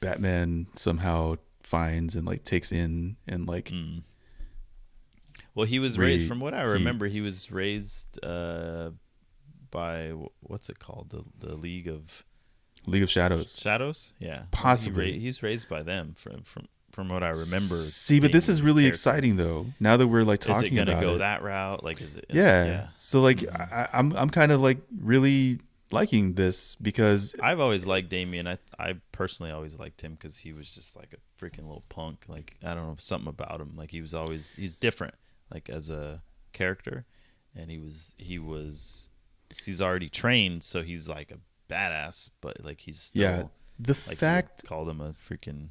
[SPEAKER 1] Batman somehow finds and like takes in and like
[SPEAKER 2] Well, he was raised, from what I remember, he was raised by what's it called, the League of
[SPEAKER 1] Shadows.
[SPEAKER 2] Yeah,
[SPEAKER 1] Possibly.
[SPEAKER 2] he's raised by them from what I remember.
[SPEAKER 1] See, but this is really exciting though. Now that we're like talking about it,
[SPEAKER 2] is it gonna go that route? Like, is it?
[SPEAKER 1] Yeah. So like, I'm kind of like really liking this because
[SPEAKER 2] I've always liked Damien. I personally always liked him because he was just like a freaking little punk. Like, I don't know, something about him. Like, he's different. Like, as a character, and he's already trained, so he's like a badass. But like, he's still
[SPEAKER 1] the
[SPEAKER 2] like,
[SPEAKER 1] fact
[SPEAKER 2] you called him a freaking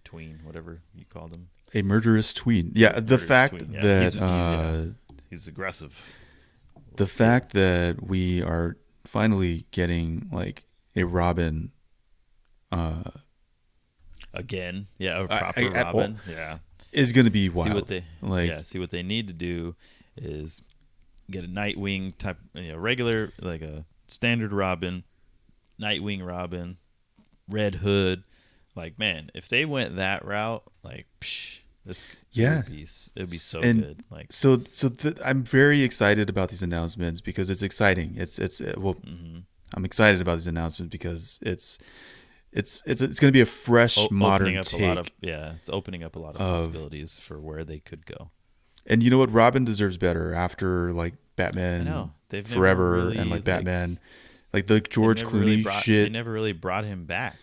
[SPEAKER 2] tween, whatever you called him.
[SPEAKER 1] A murderous tween. Yeah, the fact
[SPEAKER 2] tween.
[SPEAKER 1] that
[SPEAKER 2] he's aggressive.
[SPEAKER 1] The fact that we are finally getting like a Robin
[SPEAKER 2] again, a proper Robin,
[SPEAKER 1] is going to be wild.
[SPEAKER 2] See what they need to do is get a Nightwing type, regular, like a standard Robin, Nightwing Robin, Red Hood. Like, man, if they went that route, like, it'd be so good. Like,
[SPEAKER 1] I'm very excited about these announcements because it's exciting. I'm excited about these announcements because it's going to be a fresh modern take.
[SPEAKER 2] It's opening up a lot of possibilities for where they could go.
[SPEAKER 1] And you know what? Robin deserves better after like Batman Forever and like Batman, like the George Clooney shit.
[SPEAKER 2] They never really brought him back.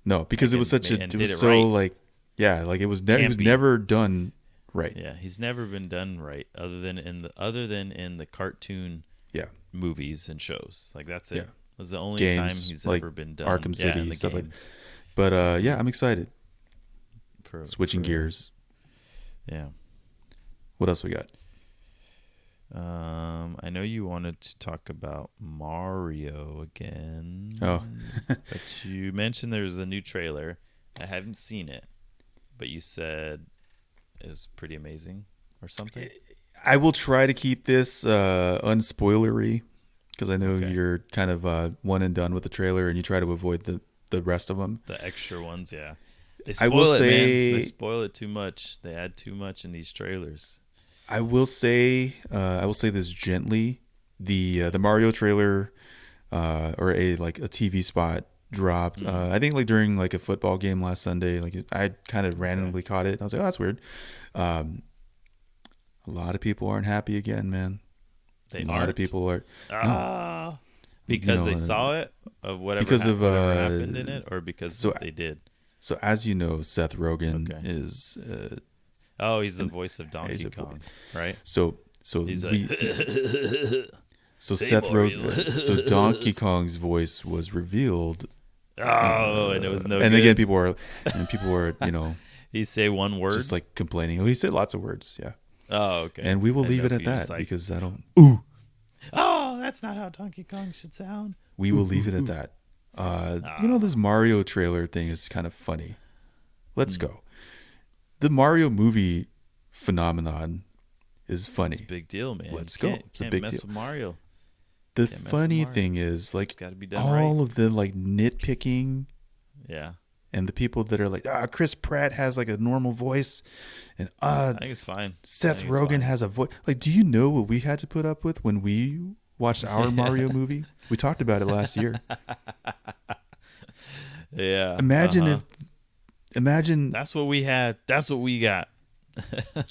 [SPEAKER 1] No, because it was such a. It was so right. It was never done right.
[SPEAKER 2] Yeah, he's never been done right, other than in the cartoon movies and shows. Like, that's it.
[SPEAKER 1] Yeah.
[SPEAKER 2] That's the only
[SPEAKER 1] games,
[SPEAKER 2] time he's
[SPEAKER 1] like
[SPEAKER 2] ever been done.
[SPEAKER 1] Arkham City,
[SPEAKER 2] in the
[SPEAKER 1] stuff
[SPEAKER 2] games.
[SPEAKER 1] like. But I'm excited. Switching
[SPEAKER 2] for,
[SPEAKER 1] gears.
[SPEAKER 2] Yeah.
[SPEAKER 1] What else we got?
[SPEAKER 2] I know you wanted to talk about Mario again.
[SPEAKER 1] Oh.
[SPEAKER 2] But you mentioned there was a new trailer. I haven't seen it, but you said it was pretty amazing or something.
[SPEAKER 1] I will try to keep this unspoilery because I know you're kind of one and done with the trailer and you try to avoid the rest of them.
[SPEAKER 2] The extra ones, yeah.
[SPEAKER 1] I will say
[SPEAKER 2] man. They spoil it too much. They add too much in these trailers.
[SPEAKER 1] I will say this gently. The Mario trailer or a TV spot dropped. I think like during like a football game last Sunday. Like I kind of randomly caught it. I was like, oh, that's weird. A lot of people aren't happy again, man. A lot of people are.
[SPEAKER 2] Because they saw it of whatever happened in it, or because they did.
[SPEAKER 1] So as you know, Seth Rogen is.
[SPEAKER 2] He's the voice of Donkey Kong, right?
[SPEAKER 1] So
[SPEAKER 2] he's
[SPEAKER 1] Seth Rogen. So Donkey Kong's voice was revealed.
[SPEAKER 2] And it was no.
[SPEAKER 1] And
[SPEAKER 2] good.
[SPEAKER 1] again, people were,
[SPEAKER 2] he say one word,
[SPEAKER 1] just like complaining. Oh, he said lots of words. Yeah.
[SPEAKER 2] Oh, okay.
[SPEAKER 1] And we will leave it at that because I don't.
[SPEAKER 2] Ooh. Oh, that's not how Donkey Kong should sound.
[SPEAKER 1] We will leave it at that. This Mario trailer thing is kind of funny. Let's go. The Mario movie phenomenon is funny.
[SPEAKER 2] It's a big deal, man.
[SPEAKER 1] Let's go. It's a big deal.
[SPEAKER 2] With Mario.
[SPEAKER 1] The funny thing is, like,
[SPEAKER 2] all
[SPEAKER 1] of the like nitpicking,
[SPEAKER 2] and
[SPEAKER 1] the people that are like, Chris Pratt has like a normal voice, and
[SPEAKER 2] I think it's fine.
[SPEAKER 1] Seth Rogen has a voice. Like, do you know what we had to put up with when we watched our Mario movie? We talked about it last year.
[SPEAKER 2] Yeah.
[SPEAKER 1] Imagine
[SPEAKER 2] that's what we had. That's what we got.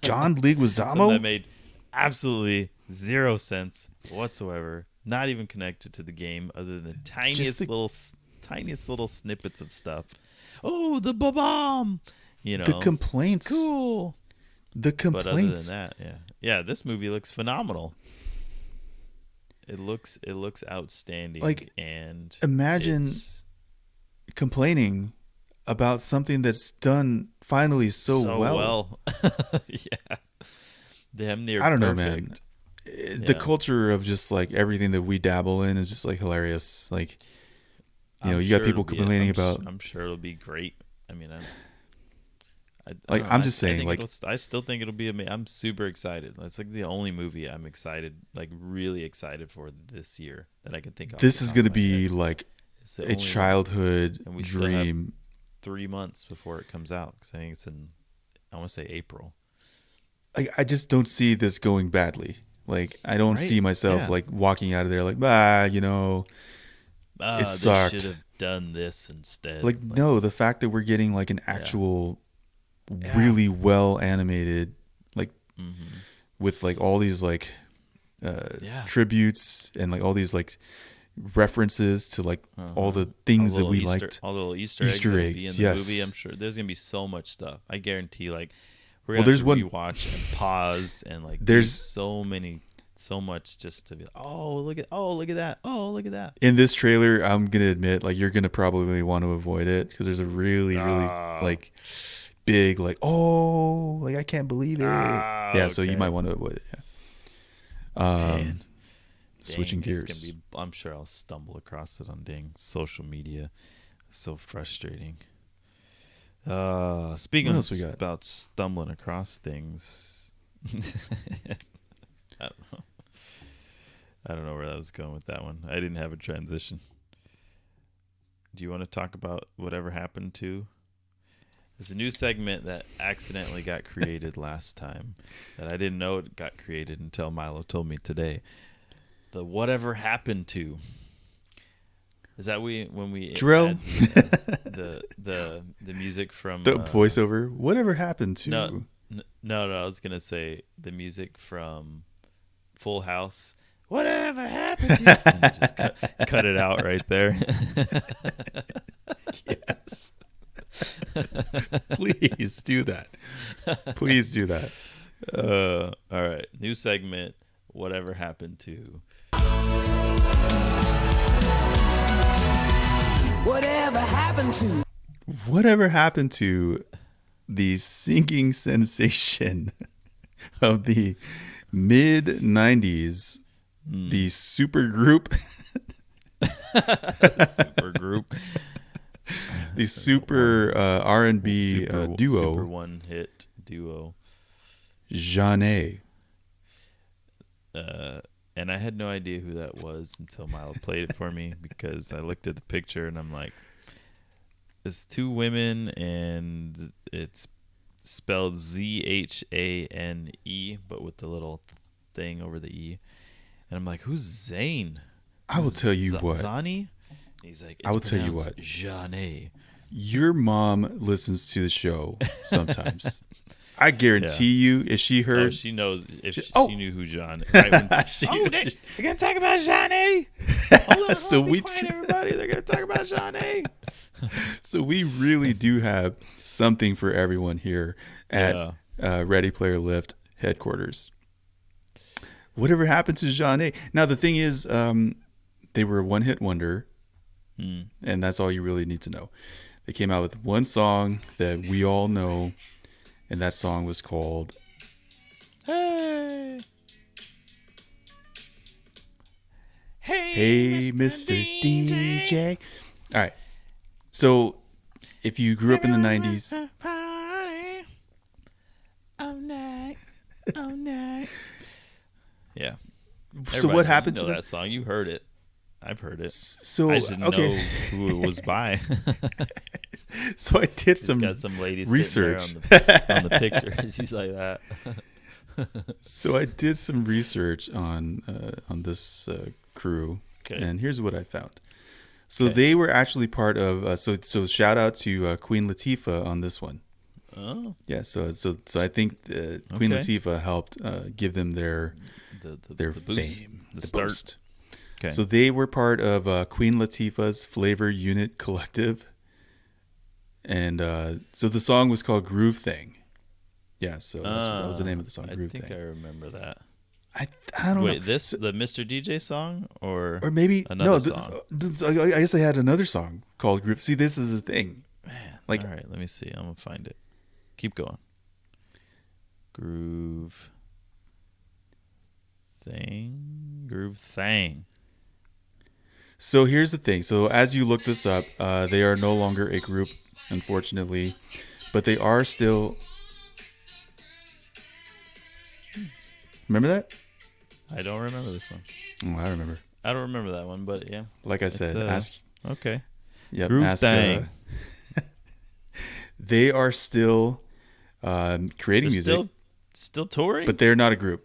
[SPEAKER 1] John Leguizamo.
[SPEAKER 2] Something that made absolutely zero sense whatsoever. Not even connected to the game, other than tiniest little snippets of stuff. Oh, the bomb!
[SPEAKER 1] The complaints.
[SPEAKER 2] Cool.
[SPEAKER 1] The complaints.
[SPEAKER 2] But other than that, this movie looks phenomenal. It looks outstanding.
[SPEAKER 1] Like,
[SPEAKER 2] and
[SPEAKER 1] imagine complaining about something that's done finally so well.
[SPEAKER 2] Yeah. damn near
[SPEAKER 1] I don't know,
[SPEAKER 2] perfect.
[SPEAKER 1] man. The culture of just like everything that we dabble in is just like hilarious. Like, you got people complaining about.
[SPEAKER 2] I'm sure it'll be great. I mean,
[SPEAKER 1] like,
[SPEAKER 2] don't know.
[SPEAKER 1] I'm just saying, like,
[SPEAKER 2] I still think it'll be amazing. I'm super excited. It's like the only movie I'm excited, like really excited for this year that I can think of.
[SPEAKER 1] This is going to be like a childhood
[SPEAKER 2] and we still have
[SPEAKER 1] dream.
[SPEAKER 2] 3 months before it comes out. Because I think it's in, I want to say April.
[SPEAKER 1] Like, I just don't see this going badly. Like, I don't see myself like walking out of there like, it sucked.
[SPEAKER 2] They should have done this instead.
[SPEAKER 1] Like, no, the fact that we're getting like an actual really well animated, like with like all these like tributes and like all these like references to like all the things that we liked,
[SPEAKER 2] all the little Easter eggs in the movie. I'm sure there's gonna be so much stuff. I guarantee, like, we're gonna have to rewatch and pause and like there's so much just to be like, look at that.
[SPEAKER 1] In this trailer, I'm gonna admit, like, you're gonna probably want to avoid it because there's a really like big like like I can't believe it. So you might want to avoid it. Switching gears.
[SPEAKER 2] It's gonna be, I'm sure I'll stumble across it on dang social media. So frustrating. Speaking about stumbling across things, I don't know where I was going with that one. I didn't have a transition. Do you want to talk about whatever happened to? There's a new segment that accidentally got created last time that I didn't know it got created until Milo told me today. The whatever happened to. Is that when we
[SPEAKER 1] Jerell?
[SPEAKER 2] the music from
[SPEAKER 1] the voiceover? Whatever happened to?
[SPEAKER 2] No. I was gonna say the music from Full House. Whatever happened to? And just cut it out right there.
[SPEAKER 1] Yes. Please do that. Please do that.
[SPEAKER 2] All right. New segment. Whatever happened to?
[SPEAKER 3] Whatever happened to?
[SPEAKER 1] Whatever happened to the singing sensation of the mid 90s, the super group?
[SPEAKER 2] Super group.
[SPEAKER 1] The super R&B duo.
[SPEAKER 2] Super one hit duo.
[SPEAKER 1] Zhané.
[SPEAKER 2] And I had no idea who that was until Milo played it for me because I looked at the picture and I'm like, it's two women and it's spelled Zhane, but with the little thing over the E. And I'm like, who's Zane?
[SPEAKER 1] I will tell you what.
[SPEAKER 2] Zani? He's like,
[SPEAKER 1] I will tell you what.
[SPEAKER 2] Zhané.
[SPEAKER 1] Your mom listens to the show sometimes. I guarantee you, if she heard,
[SPEAKER 2] she knows. If she knew who John. Right when, we're gonna talk about Zhané. Hold on,
[SPEAKER 1] so
[SPEAKER 2] be quiet, everybody. They're gonna talk about Zhané.
[SPEAKER 1] So we really do have something for everyone here at Ready Player Lift headquarters. Whatever happened to Zhané? Now the thing is, they were a one-hit wonder, and that's all you really need to know. They came out with one song that we all know. And that song was called
[SPEAKER 2] Hey
[SPEAKER 1] Mr. DJ. All right. So if you grew up in the 90s.
[SPEAKER 2] All night. Yeah.
[SPEAKER 1] So what happened to
[SPEAKER 2] that song? You heard it. I've heard it.
[SPEAKER 1] So
[SPEAKER 2] I just didn't know who it was by.
[SPEAKER 1] So I did some
[SPEAKER 2] lady
[SPEAKER 1] research
[SPEAKER 2] on the picture. She's like that.
[SPEAKER 1] So I did some research on this crew, and here's what I found. So they were actually part of. So shout out to Queen Latifah on this one.
[SPEAKER 2] Oh
[SPEAKER 1] yeah. So I think Queen Latifah helped give them their fame, the boost. Okay. So they were part of Queen Latifah's Flavor Unit Collective. And so the song was called Groove Thing. Yeah, so that was the name of the song, Groove Thing.
[SPEAKER 2] I think I remember that.
[SPEAKER 1] I don't know.
[SPEAKER 2] Wait, the Mr. DJ song or
[SPEAKER 1] maybe
[SPEAKER 2] another song?
[SPEAKER 1] I guess they had another song called Groove. See, this is the thing.
[SPEAKER 2] Man,
[SPEAKER 1] like,
[SPEAKER 2] all right, let me see. I'm going to find it. Keep going. Groove Groove Thang.
[SPEAKER 1] So here's the thing. So as you look this up, they are no longer a group, unfortunately, but they are still. Remember that?
[SPEAKER 2] I don't remember this one.
[SPEAKER 1] Oh, I remember.
[SPEAKER 2] I don't remember that one, but yeah.
[SPEAKER 1] Like I said, ask.
[SPEAKER 2] Okay.
[SPEAKER 1] Yep,
[SPEAKER 2] Groove
[SPEAKER 1] ask.
[SPEAKER 2] Thang.
[SPEAKER 1] They are still creating
[SPEAKER 2] They're
[SPEAKER 1] music,
[SPEAKER 2] still touring,
[SPEAKER 1] but they're not a group.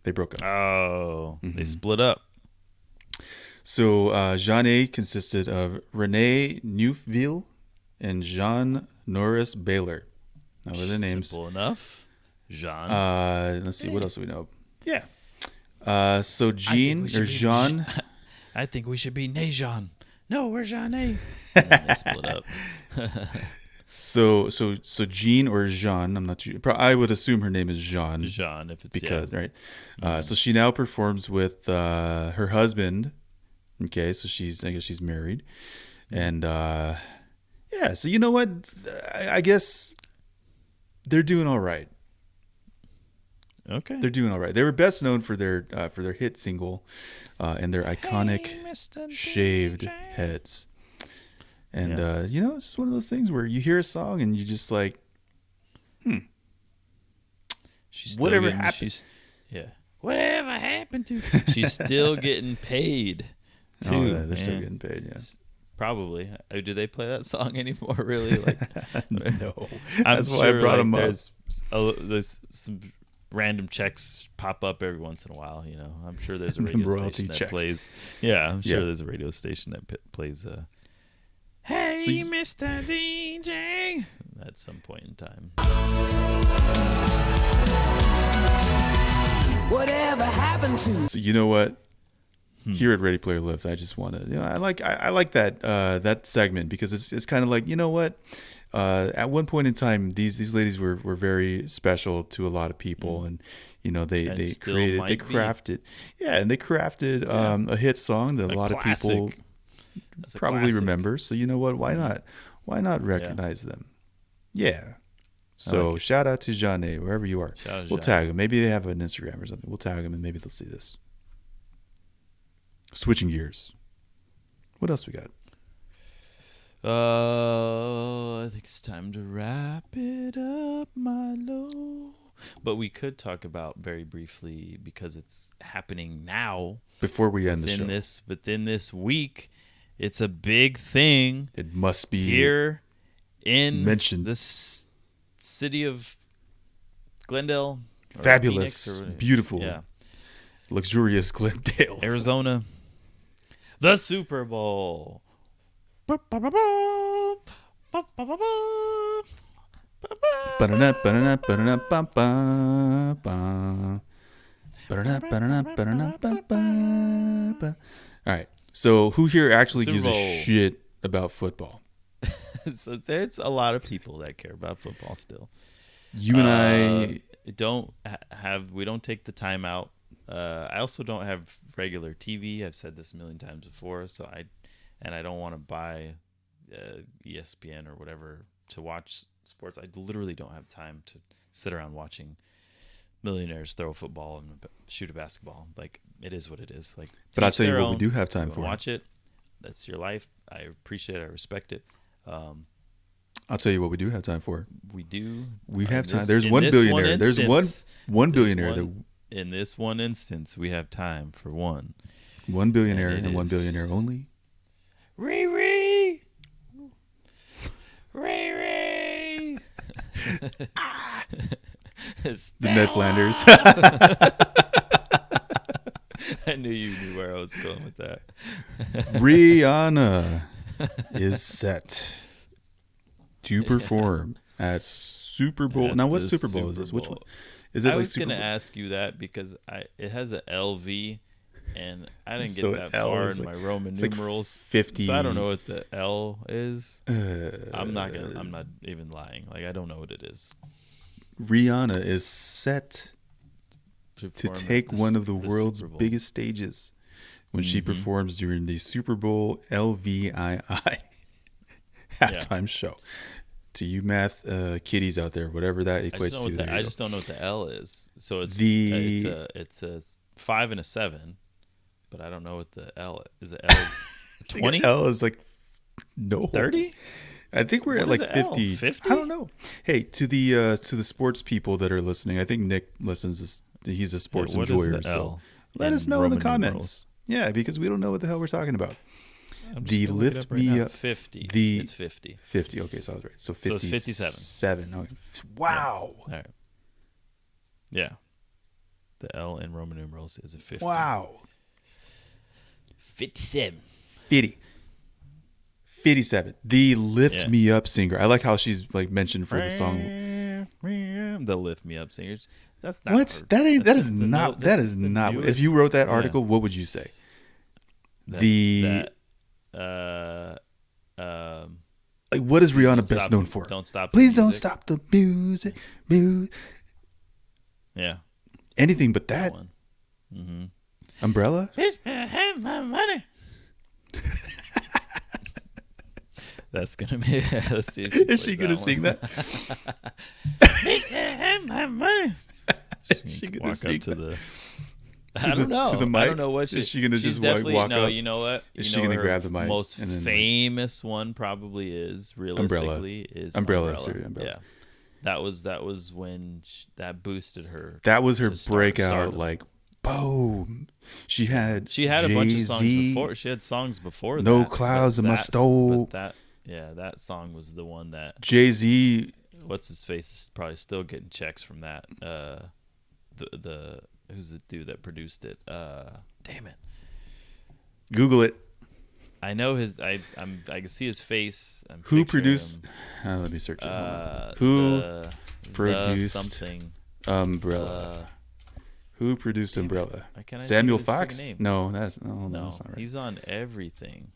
[SPEAKER 1] They broke up.
[SPEAKER 2] oh, they split up.
[SPEAKER 1] So Zhané consisted of Renee Neufville and Jean Norris Baylor. That were their names.
[SPEAKER 2] Simple enough. Jean.
[SPEAKER 1] Let's see, what else do we know?
[SPEAKER 2] Yeah.
[SPEAKER 1] So Jean or Jean.
[SPEAKER 2] I think we should be Nejean. No, we're Zhané. And then they split up.
[SPEAKER 1] So Jean or Jean. I'm not sure. I would assume her name is Jean.
[SPEAKER 2] Jean, if it's
[SPEAKER 1] Because right. So she now performs with her husband. Okay, so I guess she's married, and yeah. So you know what? I guess they're doing all right.
[SPEAKER 2] Okay.
[SPEAKER 1] They're doing all right. They were best known for their hit single and their iconic
[SPEAKER 2] Mr.
[SPEAKER 1] shaved
[SPEAKER 2] DJ.
[SPEAKER 1] heads. And you know, it's just one of those things where you hear a song and you just like,
[SPEAKER 2] She's still
[SPEAKER 1] whatever
[SPEAKER 2] getting-
[SPEAKER 1] happened?
[SPEAKER 2] Whatever happened to? She's still getting paid. Too,
[SPEAKER 1] oh, yeah, they're still
[SPEAKER 2] man.
[SPEAKER 1] getting paid. Yeah.
[SPEAKER 2] Probably. Do they play that song anymore? Really? Like,
[SPEAKER 1] No,
[SPEAKER 2] I'm
[SPEAKER 1] that's why I
[SPEAKER 2] sure,
[SPEAKER 1] brought
[SPEAKER 2] like,
[SPEAKER 1] them up.
[SPEAKER 2] there's some random checks pop up every once in a while. You know, I'm sure there's a
[SPEAKER 1] Them
[SPEAKER 2] radio
[SPEAKER 1] royalty
[SPEAKER 2] station that
[SPEAKER 1] checks.
[SPEAKER 2] plays. Yeah, I'm sure
[SPEAKER 1] Yeah.
[SPEAKER 2] there's a radio station that plays. Hey,
[SPEAKER 1] So you-
[SPEAKER 2] Mr. DJ. At some point in time.
[SPEAKER 3] Whatever happened to?
[SPEAKER 1] So you know what? Here at Ready Player Lift, I just want to, I like that that segment because it's kind of like, you know what? At one point in time, these ladies were very special to a lot of people, and you know they
[SPEAKER 2] still
[SPEAKER 1] created,
[SPEAKER 2] might
[SPEAKER 1] they
[SPEAKER 2] be.
[SPEAKER 1] crafted, and they crafted a hit song that a lot of people
[SPEAKER 2] classic. That's a
[SPEAKER 1] probably
[SPEAKER 2] classic.
[SPEAKER 1] remember. So you know what? Why not recognize them? Yeah. So shout out to Zhané, wherever you are.
[SPEAKER 2] Shout out to
[SPEAKER 1] We'll
[SPEAKER 2] Zhané.
[SPEAKER 1] tag them. Maybe they have an Instagram or something. We'll tag them and maybe they'll see this. Switching gears. What else we got?
[SPEAKER 2] I think it's time to wrap it up, Milo. But we could talk about very briefly because it's happening now.
[SPEAKER 1] Before we end the show,
[SPEAKER 2] Within this week, it's a big thing
[SPEAKER 1] it must be
[SPEAKER 2] here in
[SPEAKER 1] mentioned.
[SPEAKER 2] the city of Glendale. or
[SPEAKER 1] Fabulous,
[SPEAKER 2] Phoenix or whatever.
[SPEAKER 1] beautiful,
[SPEAKER 2] Yeah,
[SPEAKER 1] luxurious Glendale.
[SPEAKER 2] Arizona. The Super Bowl.
[SPEAKER 1] Ba-da-da, ba-da-da, ba-da-da, ba-ba-ba. Ba-da-da, ba-da-da, ba-da-da, ba-ba-ba. All right. So who here actually
[SPEAKER 2] Super
[SPEAKER 1] gives a
[SPEAKER 2] Bowl.
[SPEAKER 1] shit about football?
[SPEAKER 2] So there's a lot of people that care about football still.
[SPEAKER 1] You and I
[SPEAKER 2] don't we don't take the time out. I also don't have regular TV. I've said this a million times before. So I don't want to buy ESPN or whatever to watch sports. I literally don't have time to sit around watching millionaires throw a football and shoot a basketball. Like, it is what it is. Like,
[SPEAKER 1] But I'll
[SPEAKER 2] teach
[SPEAKER 1] tell you
[SPEAKER 2] their
[SPEAKER 1] what we
[SPEAKER 2] own.
[SPEAKER 1] do have time
[SPEAKER 2] Go
[SPEAKER 1] for.
[SPEAKER 2] watch it. That's your life. I appreciate it. I respect it.
[SPEAKER 1] I'll tell you what we do have time for.
[SPEAKER 2] We do.
[SPEAKER 1] We
[SPEAKER 2] in
[SPEAKER 1] have time.
[SPEAKER 2] this-
[SPEAKER 1] There's
[SPEAKER 2] in
[SPEAKER 1] one
[SPEAKER 2] this
[SPEAKER 1] billionaire. There's
[SPEAKER 2] instance-
[SPEAKER 1] one
[SPEAKER 2] there's
[SPEAKER 1] billionaire
[SPEAKER 2] one- in this one instance, we have time for one.
[SPEAKER 1] one billionaire
[SPEAKER 2] And it
[SPEAKER 1] and one
[SPEAKER 2] is-
[SPEAKER 1] billionaire only.
[SPEAKER 2] Riri! It's
[SPEAKER 1] The Ned Flanders.
[SPEAKER 2] I knew you knew where I was going with that.
[SPEAKER 1] Rihanna is set to perform at Super Bowl.
[SPEAKER 2] At
[SPEAKER 1] Now, what
[SPEAKER 2] the
[SPEAKER 1] Super Bowl is
[SPEAKER 2] Super
[SPEAKER 1] this? Which
[SPEAKER 2] Bowl.
[SPEAKER 1] one? Is it
[SPEAKER 2] I
[SPEAKER 1] like
[SPEAKER 2] was
[SPEAKER 1] Super
[SPEAKER 2] gonna
[SPEAKER 1] Bowl?
[SPEAKER 2] ask you that because it has a LV, and I didn't get
[SPEAKER 1] So
[SPEAKER 2] that
[SPEAKER 1] L
[SPEAKER 2] far
[SPEAKER 1] is
[SPEAKER 2] in
[SPEAKER 1] like-
[SPEAKER 2] my Roman
[SPEAKER 1] it's like
[SPEAKER 2] numerals.
[SPEAKER 1] 50.
[SPEAKER 2] So I don't know what the L is. I'm not
[SPEAKER 1] Uh,
[SPEAKER 2] even lying. Like, I don't know what it is.
[SPEAKER 1] Rihanna is set to
[SPEAKER 2] perform at
[SPEAKER 1] take one of the
[SPEAKER 2] Super
[SPEAKER 1] world's
[SPEAKER 2] Bowl.
[SPEAKER 1] biggest stages when she
[SPEAKER 2] Mm-hmm.
[SPEAKER 1] performs during the Super Bowl LVII halftime show. To you math kiddies out there, whatever that
[SPEAKER 2] I
[SPEAKER 1] equates
[SPEAKER 2] just, know
[SPEAKER 1] to.
[SPEAKER 2] what
[SPEAKER 1] there
[SPEAKER 2] the,
[SPEAKER 1] you
[SPEAKER 2] I
[SPEAKER 1] go.
[SPEAKER 2] just don't know what the L is. So it's
[SPEAKER 1] The-
[SPEAKER 2] it's a 5 and a 7, but I don't know what the L is. It L 20?
[SPEAKER 1] L is like no
[SPEAKER 2] 30?
[SPEAKER 1] I think we're
[SPEAKER 2] What
[SPEAKER 1] at
[SPEAKER 2] is
[SPEAKER 1] like
[SPEAKER 2] the L?
[SPEAKER 1] 50.
[SPEAKER 2] 50?
[SPEAKER 1] I don't know. Hey, to the sports people that are listening, I think Nick listens. He's a sports
[SPEAKER 2] What is
[SPEAKER 1] enjoyer.
[SPEAKER 2] the
[SPEAKER 1] So
[SPEAKER 2] L
[SPEAKER 1] let us know in the
[SPEAKER 2] Roman
[SPEAKER 1] comments.
[SPEAKER 2] numerals?
[SPEAKER 1] Yeah, because we don't know what the hell we're talking about.
[SPEAKER 2] I'm just
[SPEAKER 1] The
[SPEAKER 2] gonna look it
[SPEAKER 1] lift
[SPEAKER 2] up right
[SPEAKER 1] me
[SPEAKER 2] now.
[SPEAKER 1] up.
[SPEAKER 2] 50.
[SPEAKER 1] The
[SPEAKER 2] It's 50.
[SPEAKER 1] 50. Okay, so I was right. So 57.
[SPEAKER 2] So it's 57.
[SPEAKER 1] Okay. Wow.
[SPEAKER 2] All right. Yeah. The L in Roman numerals is a 50.
[SPEAKER 1] Wow.
[SPEAKER 2] 57.
[SPEAKER 1] 50. 57. The Lift
[SPEAKER 2] Yeah.
[SPEAKER 1] Me Up singer. I like how she's like mentioned for the song.
[SPEAKER 2] The Lift Me Up singers. That's not
[SPEAKER 1] What?
[SPEAKER 2] her.
[SPEAKER 1] That ain't. That
[SPEAKER 2] That's
[SPEAKER 1] is
[SPEAKER 2] just the
[SPEAKER 1] not.
[SPEAKER 2] no-
[SPEAKER 1] That
[SPEAKER 2] this
[SPEAKER 1] is
[SPEAKER 2] the
[SPEAKER 1] not. If
[SPEAKER 2] newest-
[SPEAKER 1] you wrote that
[SPEAKER 2] yeah.
[SPEAKER 1] article, what would you say?
[SPEAKER 2] That,
[SPEAKER 1] Like, what is Rihanna
[SPEAKER 2] Don't
[SPEAKER 1] best
[SPEAKER 2] Stop
[SPEAKER 1] known
[SPEAKER 2] the-
[SPEAKER 1] for?
[SPEAKER 2] Don't Stop the
[SPEAKER 1] Please don't
[SPEAKER 2] Music.
[SPEAKER 1] stop the music.
[SPEAKER 2] Yeah.
[SPEAKER 1] Anything but
[SPEAKER 2] That
[SPEAKER 1] that.
[SPEAKER 2] one. Mm-hmm.
[SPEAKER 1] Umbrella.
[SPEAKER 2] Have my money. That's gonna be. Let's see if
[SPEAKER 1] Is she gonna sing that?
[SPEAKER 2] Have my money.
[SPEAKER 1] Is she gonna
[SPEAKER 2] walk
[SPEAKER 1] sing
[SPEAKER 2] up to
[SPEAKER 1] that?
[SPEAKER 2] the.
[SPEAKER 1] To
[SPEAKER 2] I don't
[SPEAKER 1] the-
[SPEAKER 2] know.
[SPEAKER 1] to the
[SPEAKER 2] I
[SPEAKER 1] mic?
[SPEAKER 2] don't know what
[SPEAKER 1] Is she gonna
[SPEAKER 2] she's
[SPEAKER 1] just
[SPEAKER 2] definitely,
[SPEAKER 1] walk
[SPEAKER 2] no,
[SPEAKER 1] up?
[SPEAKER 2] you know what?
[SPEAKER 1] Is
[SPEAKER 2] You
[SPEAKER 1] she
[SPEAKER 2] know
[SPEAKER 1] gonna
[SPEAKER 2] her
[SPEAKER 1] grab the mic
[SPEAKER 2] most
[SPEAKER 1] and then, like-
[SPEAKER 2] famous one probably is realistically is
[SPEAKER 1] Umbrella,
[SPEAKER 2] Umbrella.
[SPEAKER 1] sorry, Umbrella.
[SPEAKER 2] Yeah, that was when that boosted her.
[SPEAKER 1] That was her
[SPEAKER 2] to
[SPEAKER 1] breakout.
[SPEAKER 2] stardom.
[SPEAKER 1] Like, boom. She had
[SPEAKER 2] a bunch of songs
[SPEAKER 1] Jay-Z,
[SPEAKER 2] before. She had songs before
[SPEAKER 1] No
[SPEAKER 2] that.
[SPEAKER 1] Clouds
[SPEAKER 2] but
[SPEAKER 1] in My
[SPEAKER 2] that's-
[SPEAKER 1] Stove.
[SPEAKER 2] but that song was the one that
[SPEAKER 1] Jay-Z.
[SPEAKER 2] what's his face is probably still getting checks from that. The who's the dude that produced it? Damn it.
[SPEAKER 1] Google it.
[SPEAKER 2] I know his. I can see his face. I'm
[SPEAKER 1] Who
[SPEAKER 2] picturing
[SPEAKER 1] produced?
[SPEAKER 2] him.
[SPEAKER 1] Let me search it. Hold on.
[SPEAKER 2] Who
[SPEAKER 1] Who produced
[SPEAKER 2] something?
[SPEAKER 1] Umbrella? Who produced Umbrella?
[SPEAKER 2] Why can't I
[SPEAKER 1] Samuel
[SPEAKER 2] think of his
[SPEAKER 1] Fox?
[SPEAKER 2] friggin' name?
[SPEAKER 1] No,
[SPEAKER 2] No,
[SPEAKER 1] that's not right.
[SPEAKER 2] he's on everything.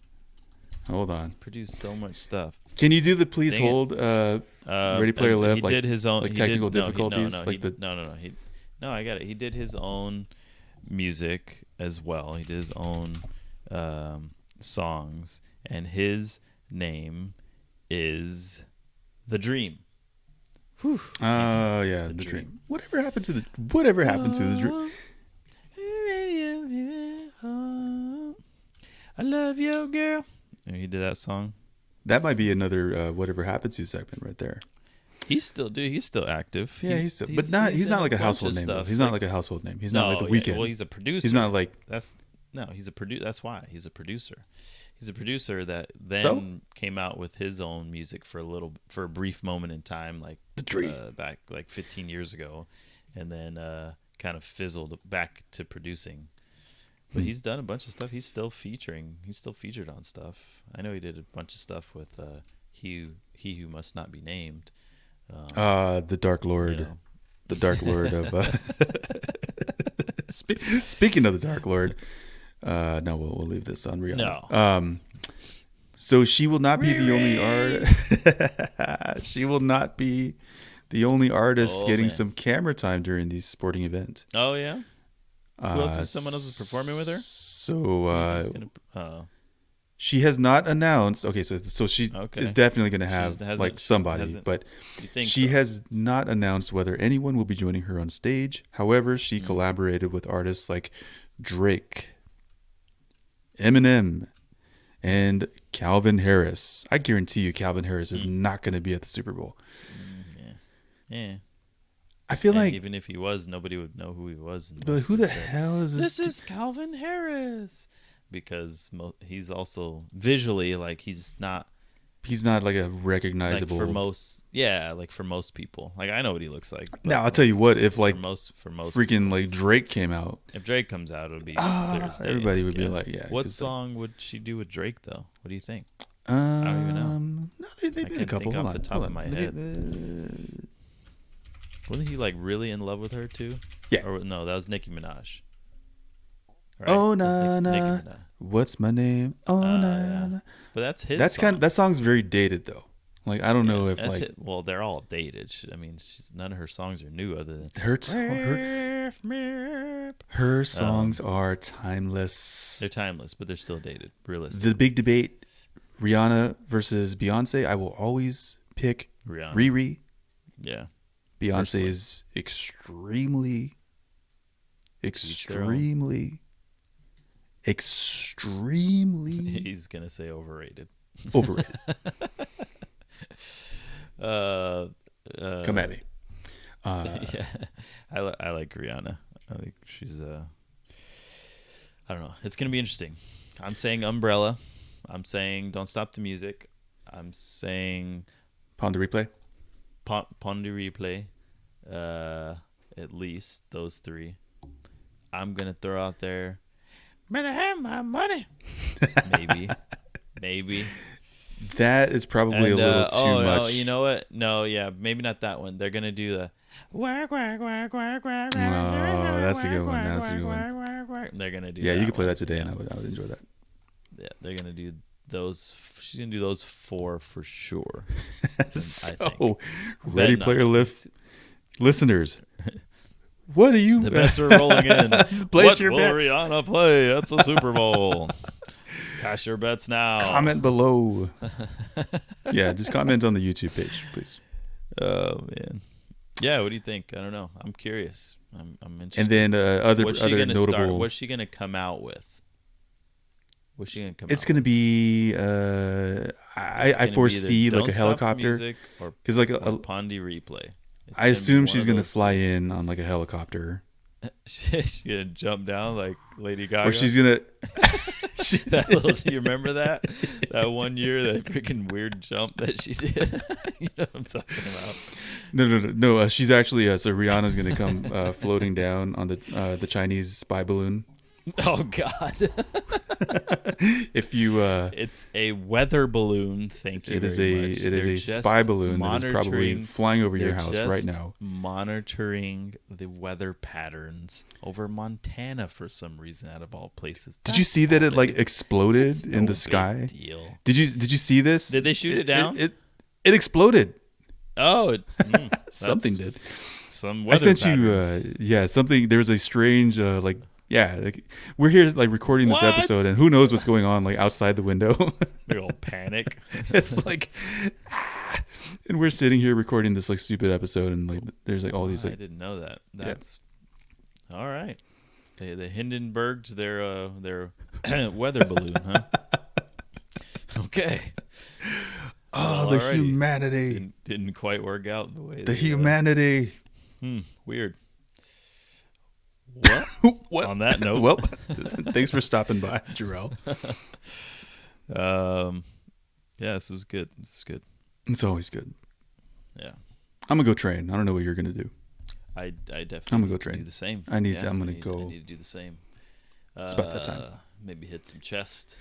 [SPEAKER 1] Hold on.
[SPEAKER 2] Produced so much stuff.
[SPEAKER 1] Can you do the please
[SPEAKER 2] Dang it.
[SPEAKER 1] hold? Ready Player
[SPEAKER 2] and
[SPEAKER 1] Left.
[SPEAKER 2] He
[SPEAKER 1] Like,
[SPEAKER 2] did his own.
[SPEAKER 1] like
[SPEAKER 2] he
[SPEAKER 1] technical
[SPEAKER 2] did,
[SPEAKER 1] difficulties.
[SPEAKER 2] No,
[SPEAKER 1] like the
[SPEAKER 2] no, I got it. He did his own music as well. He did his own songs, and his name is The Dream. Whew.
[SPEAKER 1] Oh yeah, the dream. Whatever happened to the dream?
[SPEAKER 2] I love you, girl. And he did that song.
[SPEAKER 1] That might be another whatever happened to segment right there.
[SPEAKER 2] He's still active.
[SPEAKER 1] Yeah, he's still, but not. He's
[SPEAKER 2] in
[SPEAKER 1] not
[SPEAKER 2] a
[SPEAKER 1] like a
[SPEAKER 2] bunch
[SPEAKER 1] household
[SPEAKER 2] of
[SPEAKER 1] name. Though.
[SPEAKER 2] stuff.
[SPEAKER 1] He's not like a household name. He's not like The
[SPEAKER 2] yeah,
[SPEAKER 1] Weeknd.
[SPEAKER 2] well, he's a producer.
[SPEAKER 1] He's not like.
[SPEAKER 2] He's a producer. That's why he's a producer. He's a producer that then
[SPEAKER 1] So?
[SPEAKER 2] came out with his own music for a brief moment in time, like
[SPEAKER 1] The Dream.
[SPEAKER 2] back like 15 years ago, and then kind of fizzled back to producing. But he's done a bunch of stuff. He's still featured on stuff. I know he did a bunch of stuff with He Who Must Not Be Named.
[SPEAKER 1] The Dark Lord.
[SPEAKER 2] You know.
[SPEAKER 1] The Dark Lord of. Speaking of the Dark Lord, no, we'll leave this on Rihanna.
[SPEAKER 2] No.
[SPEAKER 1] So she will not be the only artist. She will not be the only artist getting
[SPEAKER 2] man.
[SPEAKER 1] some camera time during these sporting events.
[SPEAKER 2] Oh yeah. Who else is someone else is performing with her?
[SPEAKER 1] So
[SPEAKER 2] He's gonna-
[SPEAKER 1] she has not announced. Okay, so she is definitely going to have like somebody, but
[SPEAKER 2] you think
[SPEAKER 1] she
[SPEAKER 2] so?
[SPEAKER 1] has not announced whether anyone will be joining her on stage. However, she collaborated with artists like Drake, Eminem, and Calvin Harris. I guarantee you, Calvin Harris is not going to be at the Super Bowl.
[SPEAKER 2] Yeah.
[SPEAKER 1] I feel like,
[SPEAKER 2] even if he was, nobody would know who he was.
[SPEAKER 1] but who the hell is this?
[SPEAKER 2] This is Calvin Harris. Because he's also visually like he's not
[SPEAKER 1] like a recognizable.
[SPEAKER 2] like for most people. Like I know what he looks like.
[SPEAKER 1] Now I'll tell you what, if like
[SPEAKER 2] for most
[SPEAKER 1] freaking like Drake came out,
[SPEAKER 2] if Drake comes out, it'll be clear as day.
[SPEAKER 1] everybody would be like, yeah.
[SPEAKER 2] What
[SPEAKER 1] 'cause,
[SPEAKER 2] song would she do with Drake though? What do you think?
[SPEAKER 1] I don't
[SPEAKER 2] even know.
[SPEAKER 1] No, they did a
[SPEAKER 2] can't
[SPEAKER 1] couple.
[SPEAKER 2] think
[SPEAKER 1] Hold
[SPEAKER 2] off
[SPEAKER 1] on,
[SPEAKER 2] the top
[SPEAKER 1] hold
[SPEAKER 2] of
[SPEAKER 1] on.
[SPEAKER 2] my
[SPEAKER 1] Let me
[SPEAKER 2] head.
[SPEAKER 1] get
[SPEAKER 2] Wasn't he like really in love with her too?
[SPEAKER 1] Yeah.
[SPEAKER 2] Or no, that was Nicki Minaj. Right?
[SPEAKER 1] Oh
[SPEAKER 2] That's
[SPEAKER 1] na
[SPEAKER 2] Nicki
[SPEAKER 1] na,
[SPEAKER 2] Minaj.
[SPEAKER 1] what's my name? Oh na
[SPEAKER 2] Yeah.
[SPEAKER 1] na.
[SPEAKER 2] But that's his.
[SPEAKER 1] That's
[SPEAKER 2] song.
[SPEAKER 1] that song's very dated though. Like I don't know if
[SPEAKER 2] That's
[SPEAKER 1] like
[SPEAKER 2] it. Well, they're all dated. I mean, none of her songs are new other than
[SPEAKER 1] her songs are timeless.
[SPEAKER 2] They're timeless, but they're still dated. Realistic.
[SPEAKER 1] The big debate: Rihanna versus Beyonce. I will always pick
[SPEAKER 2] Rihanna.
[SPEAKER 1] Riri.
[SPEAKER 2] Yeah.
[SPEAKER 1] Beyonce is extremely extremely
[SPEAKER 2] He's gonna say overrated.
[SPEAKER 1] overrated.
[SPEAKER 2] Uh,
[SPEAKER 1] Come at me.
[SPEAKER 2] Yeah, I like Rihanna. I think she's I don't know. It's gonna be interesting. I'm saying Umbrella. I'm saying Don't Stop the Music. I'm saying
[SPEAKER 1] Pond to replay.
[SPEAKER 2] Pond to Replay. At least those three. I'm gonna throw out there. Better have my money. Maybe.
[SPEAKER 1] That is probably a little too much.
[SPEAKER 2] No, you know what? No, yeah, maybe not that one. They're gonna do the whack whack whack whack whack.
[SPEAKER 1] Oh, that's a good one. That's a good one.
[SPEAKER 2] They're gonna do.
[SPEAKER 1] Yeah,
[SPEAKER 2] that
[SPEAKER 1] you could play
[SPEAKER 2] one.
[SPEAKER 1] that today,
[SPEAKER 2] Yeah.
[SPEAKER 1] and I would enjoy that.
[SPEAKER 2] Yeah, they're gonna do those. She's gonna do those 4 for sure.
[SPEAKER 1] So, Ready
[SPEAKER 2] Then,
[SPEAKER 1] Player Lift listeners, what do you?
[SPEAKER 2] The bets are rolling in.
[SPEAKER 1] Place
[SPEAKER 2] What
[SPEAKER 1] your
[SPEAKER 2] will
[SPEAKER 1] bets.
[SPEAKER 2] Rihanna play at the Super Bowl? Cash your bets now.
[SPEAKER 1] Comment below. Yeah, just comment on the YouTube page, please.
[SPEAKER 2] Oh man. Yeah, what do you think? I don't know. I'm curious. I'm interested.
[SPEAKER 1] And then other
[SPEAKER 2] What's she gonna
[SPEAKER 1] notable.
[SPEAKER 2] start? What's she gonna come out with? What's she gonna come
[SPEAKER 1] It's
[SPEAKER 2] out
[SPEAKER 1] going to
[SPEAKER 2] with?
[SPEAKER 1] be.
[SPEAKER 2] It's
[SPEAKER 1] I
[SPEAKER 2] gonna be
[SPEAKER 1] foresee
[SPEAKER 2] either
[SPEAKER 1] like a
[SPEAKER 2] Don't Stop
[SPEAKER 1] helicopter,
[SPEAKER 2] Music or
[SPEAKER 1] because like
[SPEAKER 2] Pondy Replay. It's
[SPEAKER 1] I
[SPEAKER 2] gonna be
[SPEAKER 1] assume
[SPEAKER 2] one
[SPEAKER 1] she's
[SPEAKER 2] of
[SPEAKER 1] going to
[SPEAKER 2] those
[SPEAKER 1] fly in on like a helicopter,
[SPEAKER 2] two. She's gonna jump down like Lady Gaga.
[SPEAKER 1] or she's going to.
[SPEAKER 2] That little, you remember that one year, that freaking weird jump that she did? You know what I'm talking about?
[SPEAKER 1] No. She's actually so Rihanna's going to come floating down on the Chinese spy balloon.
[SPEAKER 2] Oh God!
[SPEAKER 1] If you
[SPEAKER 2] It's a weather balloon. Thank you.
[SPEAKER 1] it is
[SPEAKER 2] very
[SPEAKER 1] a
[SPEAKER 2] much.
[SPEAKER 1] it is
[SPEAKER 2] They're
[SPEAKER 1] a
[SPEAKER 2] just
[SPEAKER 1] spy balloon that is probably
[SPEAKER 2] monitoring-
[SPEAKER 1] flying over your
[SPEAKER 2] they're
[SPEAKER 1] house right
[SPEAKER 2] just
[SPEAKER 1] now.
[SPEAKER 2] monitoring the weather patterns over Montana for some reason, out of all places.
[SPEAKER 1] Did you see that it like exploded
[SPEAKER 2] It's
[SPEAKER 1] in
[SPEAKER 2] no
[SPEAKER 1] the
[SPEAKER 2] big
[SPEAKER 1] sky?
[SPEAKER 2] deal.
[SPEAKER 1] Did you see this?
[SPEAKER 2] Did they shoot it down?
[SPEAKER 1] It exploded.
[SPEAKER 2] Oh, that's
[SPEAKER 1] Something did.
[SPEAKER 2] Some
[SPEAKER 1] I
[SPEAKER 2] weather
[SPEAKER 1] sent
[SPEAKER 2] patterns.
[SPEAKER 1] you something. There was a strange like we're here like recording this
[SPEAKER 2] What?
[SPEAKER 1] episode, and who knows what's going on like outside the window.
[SPEAKER 2] Big old panic.
[SPEAKER 1] It's like and we're sitting here recording this like stupid episode, and like there's like all these
[SPEAKER 2] I
[SPEAKER 1] like
[SPEAKER 2] didn't know that. That's all right. The Hindenburged their weather balloon, huh? Okay.
[SPEAKER 1] oh
[SPEAKER 2] Well,
[SPEAKER 1] the
[SPEAKER 2] alrighty.
[SPEAKER 1] humanity,
[SPEAKER 2] Didn't quite work out the way.
[SPEAKER 1] the humanity.
[SPEAKER 2] Weird. What?
[SPEAKER 1] What?
[SPEAKER 2] On that note,
[SPEAKER 1] Well, thanks for stopping by, Jerell.
[SPEAKER 2] yeah, this was good. This is good.
[SPEAKER 1] It's always good.
[SPEAKER 2] Yeah,
[SPEAKER 1] I'm gonna go train. I don't know what you're gonna do.
[SPEAKER 2] I definitely
[SPEAKER 1] I'm gonna go
[SPEAKER 2] need to
[SPEAKER 1] train.
[SPEAKER 2] do the same.
[SPEAKER 1] I need to-
[SPEAKER 2] Yeah,
[SPEAKER 1] I'm
[SPEAKER 2] I
[SPEAKER 1] gonna go-
[SPEAKER 2] I need to do the same.
[SPEAKER 1] It's about that time.
[SPEAKER 2] Maybe hit some chest.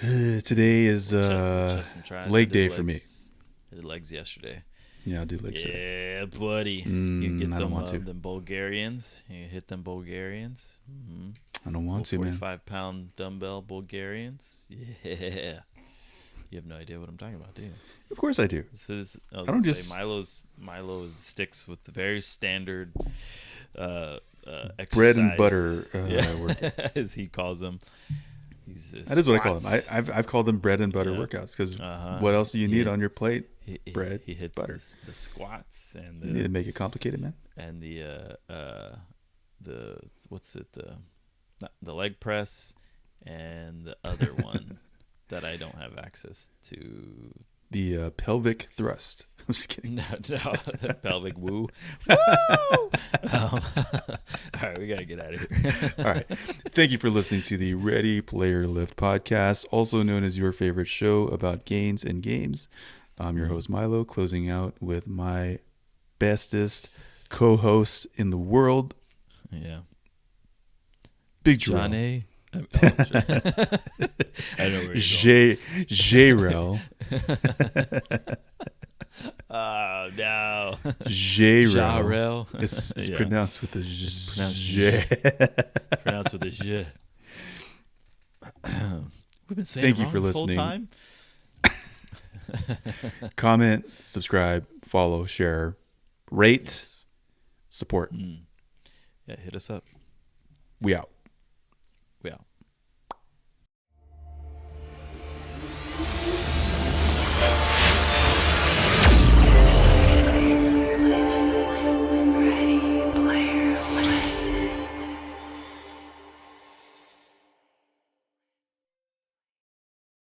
[SPEAKER 1] Today is
[SPEAKER 2] chest and tries. I
[SPEAKER 1] leg
[SPEAKER 2] did
[SPEAKER 1] day for me.
[SPEAKER 2] legs. I did legs yesterday.
[SPEAKER 1] Yeah, I'll do legs today.
[SPEAKER 2] Yeah, buddy. You get
[SPEAKER 1] I don't
[SPEAKER 2] them,
[SPEAKER 1] want to.
[SPEAKER 2] them Bulgarians. You hit them Bulgarians. Mm-hmm.
[SPEAKER 1] I don't want to, man.
[SPEAKER 2] 45-pound dumbbell Bulgarians. Yeah. You have no idea what I'm talking about, do you?
[SPEAKER 1] Of course I do.
[SPEAKER 2] I
[SPEAKER 1] don't just-
[SPEAKER 2] Milo sticks with the very standard exercise.
[SPEAKER 1] Bread and butter
[SPEAKER 2] workout, as he calls them.
[SPEAKER 1] That is what I call them. I've called them bread and butter workouts because what else do you need on your plate? Bread,
[SPEAKER 2] he hits
[SPEAKER 1] butter.
[SPEAKER 2] The squats and
[SPEAKER 1] You need to make it complicated, man.
[SPEAKER 2] and the what's it, the leg press, and the other one that I don't have access to.
[SPEAKER 1] The pelvic thrust. I'm just kidding.
[SPEAKER 2] No, the pelvic woo. Woo! All right, we gotta get out of here.
[SPEAKER 1] All right. Thank you for listening to the Ready Player Lift podcast, also known as your favorite show about gains and games. I'm your host, Milo, closing out with my bestest co-host in the world,
[SPEAKER 2] Yeah,
[SPEAKER 1] Big Jerell.
[SPEAKER 2] Zhané. I know where you're going.
[SPEAKER 1] Jerell.
[SPEAKER 2] Oh no,
[SPEAKER 1] Jerell.
[SPEAKER 2] Jarrell.
[SPEAKER 1] It's
[SPEAKER 2] Yeah.
[SPEAKER 1] pronounced with a
[SPEAKER 2] pronounced
[SPEAKER 1] J.
[SPEAKER 2] Pronounced with a J. We've been saying
[SPEAKER 1] Thank
[SPEAKER 2] it
[SPEAKER 1] you for
[SPEAKER 2] wrong this whole
[SPEAKER 1] listening.
[SPEAKER 2] time?
[SPEAKER 1] Comment, subscribe, follow, share, rate,
[SPEAKER 2] Yes.
[SPEAKER 1] support.
[SPEAKER 2] Yeah, hit us up.
[SPEAKER 1] We out.
[SPEAKER 2] We out.